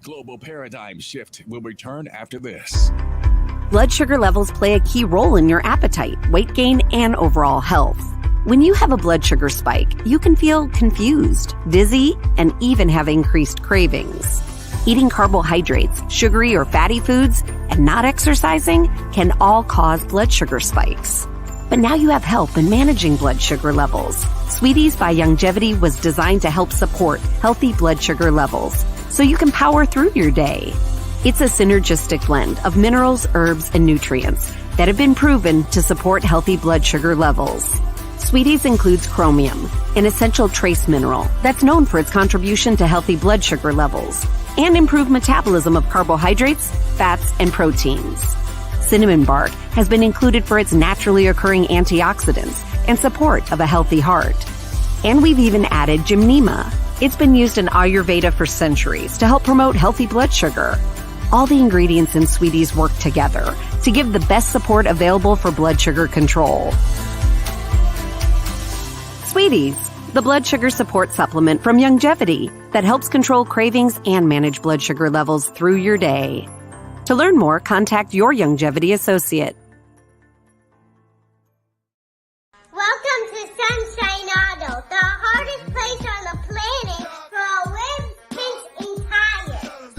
Global paradigm shift will return after this. Blood sugar levels play a key role in your appetite, weight gain, and overall health. When you have a blood sugar spike, you can feel confused, dizzy, and even have increased cravings. Eating carbohydrates, sugary or fatty foods, and not exercising can all cause blood sugar spikes. But now you have help in managing blood sugar levels. Sweeties by Youngevity was designed to help support healthy blood sugar levels, so you can power through your day. It's a synergistic blend of minerals, herbs, and nutrients that have been proven to support healthy blood sugar levels. Sweeties includes chromium, an essential trace mineral that's known for its contribution to healthy blood sugar levels and improved metabolism of carbohydrates, fats, and proteins. Cinnamon bark has been included for its naturally occurring antioxidants and support of a healthy heart. And we've even added gymnema. It's been used in Ayurveda for centuries to help promote healthy blood sugar. All the ingredients in Sweeties work together to give the best support available for blood sugar control. Sweeties, the blood sugar support supplement from Youngevity that helps control cravings and manage blood sugar levels through your day. To learn more, contact your Youngevity associate.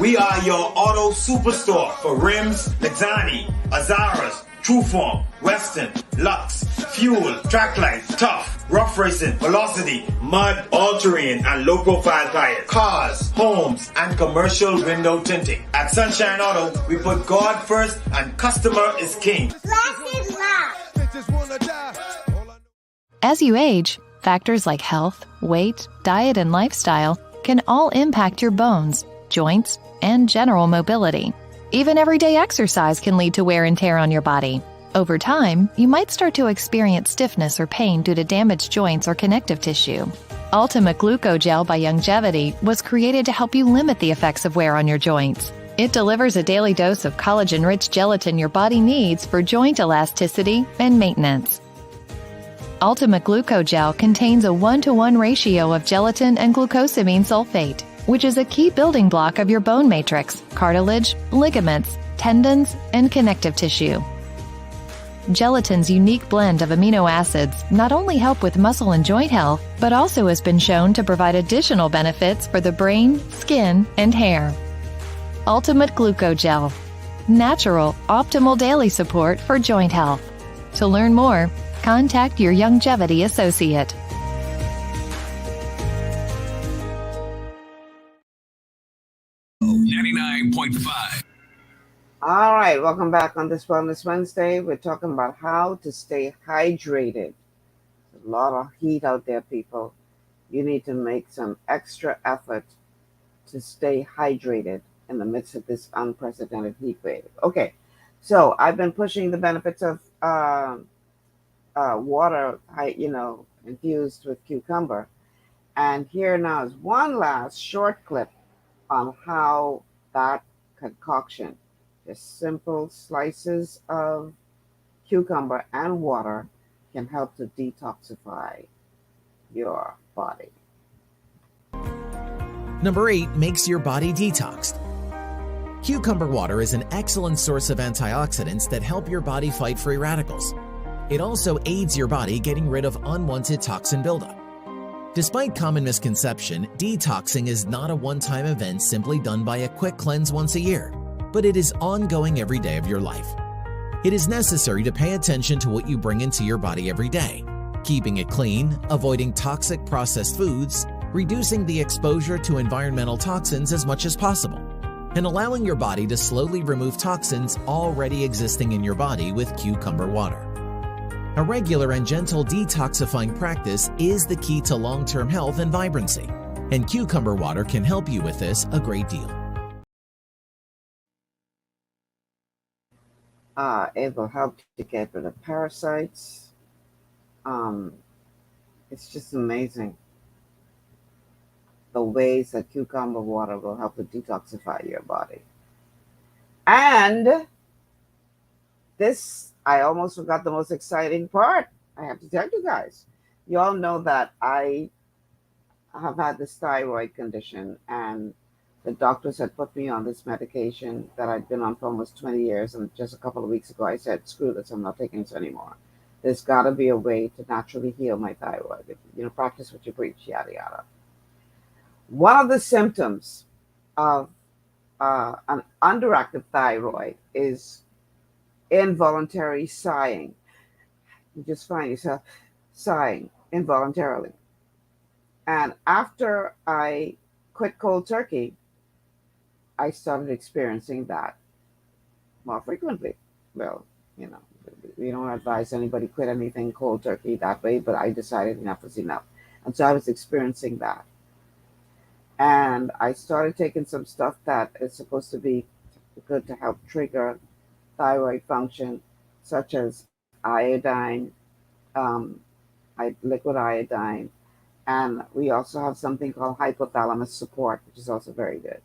We are your auto superstore for rims, Lexani, Azaras, Trueform, Western, Lux, Fuel, Tracklight, Tough, Rough Racing, Velocity, Mud, All-Terrain, and low-profile tires, cars, homes, and commercial window tinting. At Sunshine Auto, we put God first and customer is king. As you age, factors like health, weight, diet, and lifestyle can all impact your bones, joints, and general mobility. Even everyday exercise can lead to wear and tear on your body. Over time, you might start to experience stiffness or pain due to damaged joints or connective tissue. Ultimate Glucogel by Youngevity was created to help you limit the effects of wear on your joints. It delivers a daily dose of collagen-rich gelatin your body needs for joint elasticity and maintenance. Ultimate Glucogel contains a 1-to-1 ratio of gelatin and glucosamine sulfate, which is a key building block of your bone matrix, cartilage, ligaments, tendons, and connective tissue. Gelatin's unique blend of amino acids not only help with muscle and joint health, but also has been shown to provide additional benefits for the brain, skin, and hair. Ultimate Glucogel. Natural, optimal daily support for joint health. To learn more, contact your Youngevity associate. All right, welcome back on this Wellness Wednesday. We're talking about how to stay hydrated. There's a lot of heat out there, people. You need to make some extra effort to stay hydrated in the midst of this unprecedented heat wave. Okay, so I've been pushing the benefits of water, infused with cucumber. And here now is one last short clip on how that concoction, just simple slices of cucumber and water, can help to detoxify your body. Number 8 makes your body detoxed. Cucumber water is an excellent source of antioxidants that help your body fight free radicals. It also aids your body getting rid of unwanted toxin buildup. Despite common misconception, detoxing is not a one-time event simply done by a quick cleanse once a year, but it is ongoing every day of your life. It is necessary to pay attention to what you bring into your body every day, keeping it clean, avoiding toxic processed foods, reducing the exposure to environmental toxins as much as possible, and allowing your body to slowly remove toxins already existing in your body with cucumber water. A regular and gentle detoxifying practice is the key to long-term health and vibrancy, and cucumber water can help you with this a great deal. It will help to get rid of parasites. It's just amazing the ways that cucumber water will help to detoxify your body. And this, I almost forgot the most exciting part. I have to tell you guys. You all know that I have had this thyroid condition, and the doctors had put me on this medication that I'd been on for almost 20 years. And just a couple of weeks ago, I said, screw this, I'm not taking this anymore. There's got to be a way to naturally heal my thyroid. Practice what you preach, yada, yada. One of the symptoms of an underactive thyroid is involuntary sighing. You just find yourself sighing involuntarily. And after I quit cold turkey, I started experiencing that more frequently. Well, we don't advise anybody quit anything cold turkey that way, but I decided enough was enough. And so I was experiencing that. And I started taking some stuff that is supposed to be good to help trigger thyroid function, such as iodine, liquid iodine. And we also have something called hypothalamus support, which is also very good.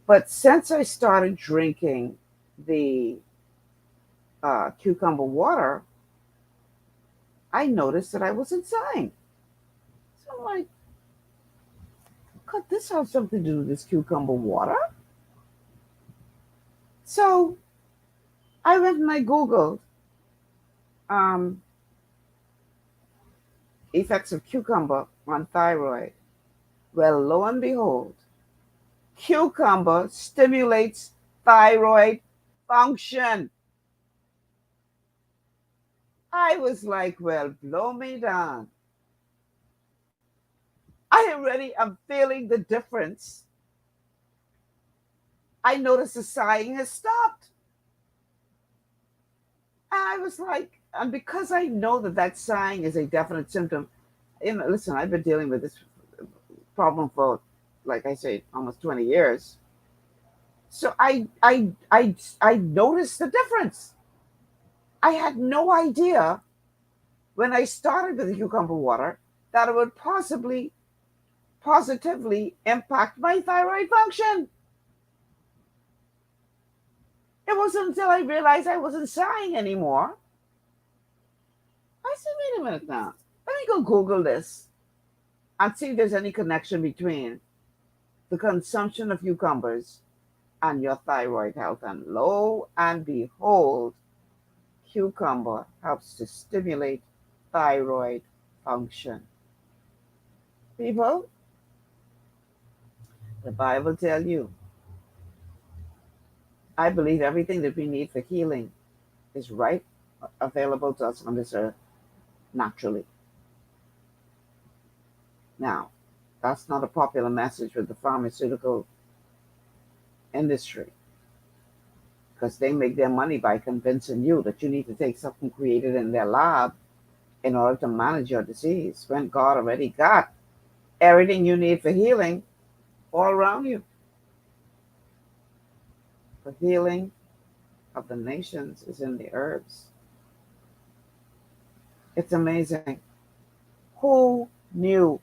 But since I started drinking the cucumber water, I noticed that I wasn't sighing. So I'm like, could this have something to do with this cucumber water? So I went and I Googled effects of cucumber on thyroid. Well, lo and behold, Cucumber stimulates thyroid function. I was like, well, blow me down. I already am feeling the difference. I noticed the sighing has stopped. And I was like, and because I know that that sighing is a definite symptom, listen, I've been dealing with this problem for, like I say, almost 20 years. So I noticed the difference. I had no idea when I started with the cucumber water that it would possibly positively impact my thyroid function. It wasn't until I realized I wasn't sighing anymore. I said, wait a minute now. Let me go Google this and see if there's any connection between the consumption of cucumbers and your thyroid health. And lo and behold, cucumber helps to stimulate thyroid function. People, the Bible tells you, I believe everything that we need for healing is right available to us on this earth naturally. Now, that's not a popular message with the pharmaceutical industry because they make their money by convincing you that you need to take something created in their lab in order to manage your disease when God already got everything you need for healing all around you. The healing of the nations is in the herbs. It's amazing. Who knew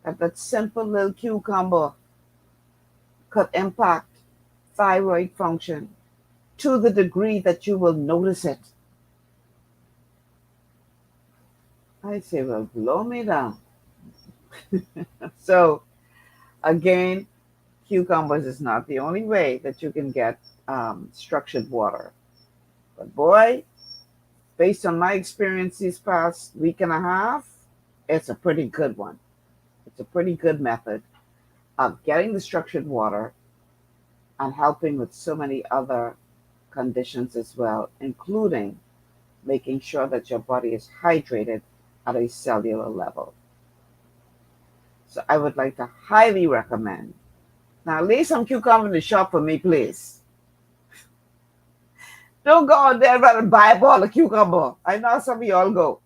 that simple little cucumber could impact thyroid function to the degree that you will notice it? I say, well, blow me down. So, again, cucumbers is not the only way that you can get structured water. But boy, based on my experience these past week and a half, it's a pretty good one. It's a pretty good method of getting the structured water and helping with so many other conditions as well, including making sure that your body is hydrated at a cellular level. So I would like to highly recommend. Now, leave some cucumber in the shop for me, please. Don't go out there and buy a ball of cucumber. I know some of y'all go.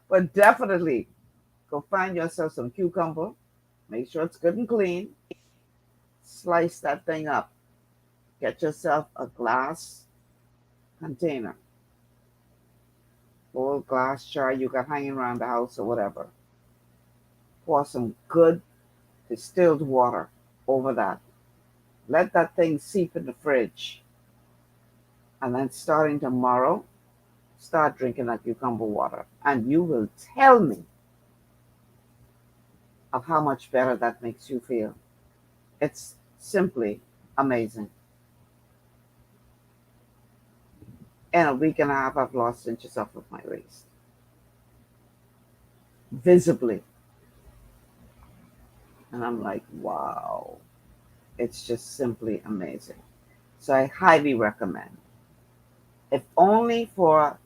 But definitely go find yourself some cucumber. Make sure it's good and clean. Slice that thing up. Get yourself a glass container. Old glass jar you got hanging around the house or whatever. Pour some good distilled water over that. Let that thing seep in the fridge. And then starting tomorrow, start drinking that cucumber water. And you will tell me of how much better that makes you feel. It's simply amazing. In a week and a half, I've lost inches off of my waist. Visibly. And I'm like, wow. It's just simply amazing. So I highly recommend. If only for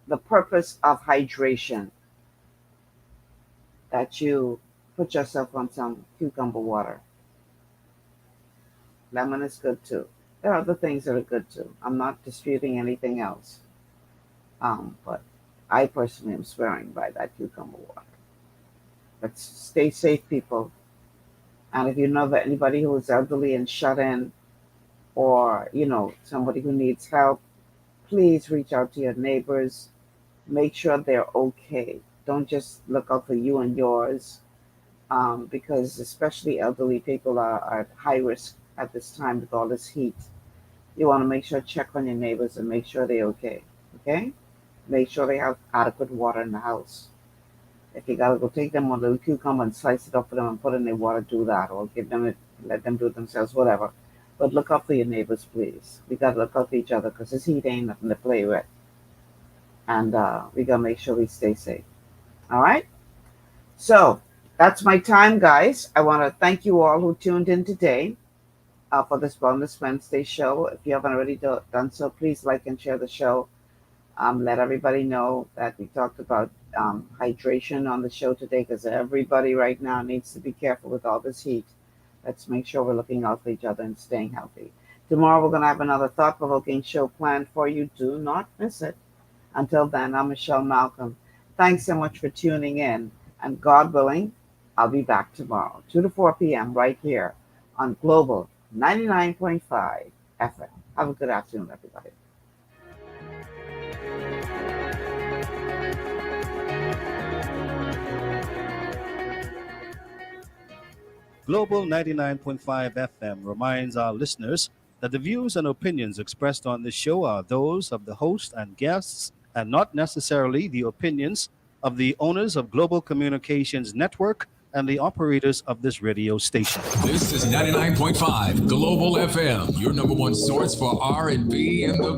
the purpose of hydration, that you put yourself on some cucumber water. Lemon is good too. There are other things that are good too. I'm not disputing anything else. But I personally am swearing by that cucumber water. But stay safe, people. And if you know that anybody who is elderly and shut in, or somebody who needs help, please reach out to your neighbors. Make sure they're okay. Don't just look out for you and yours, because especially elderly people are at high risk at this time with all this heat. You want to make sure, check on your neighbors and make sure they're okay. Okay? Make sure they have adequate water in the house. If you gotta go take them one little cucumber and slice it up for them and put it in their water, do that. Or give them it, let them do it themselves, whatever. But look out for your neighbors, please. We gotta look out for each other because this heat ain't nothing to play with. And we gotta make sure we stay safe. All right? So That's my time, guys. I want to thank you all who tuned in today for this Bonus Wednesday show. If you haven't already done so, please like and share the show. Let everybody know that we talked about hydration on the show today, because everybody right now needs to be careful with all this heat. Let's make sure we're looking out for each other and staying healthy. Tomorrow we're going to have another thought-provoking show planned for you. Do not miss it. Until then, I'm Michelle Malcolm. Thanks so much for tuning in. And God willing, I'll be back tomorrow, 2 to 4 p.m. right here on Global 99.5 FM. Have a good afternoon, everybody. Global 99.5 FM reminds our listeners that the views and opinions expressed on this show are those of the host and guests and not necessarily the opinions of the owners of Global Communications Network and the operators of this radio station. This is 99.5 Global FM, your number one source for R&B in the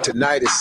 Tonight is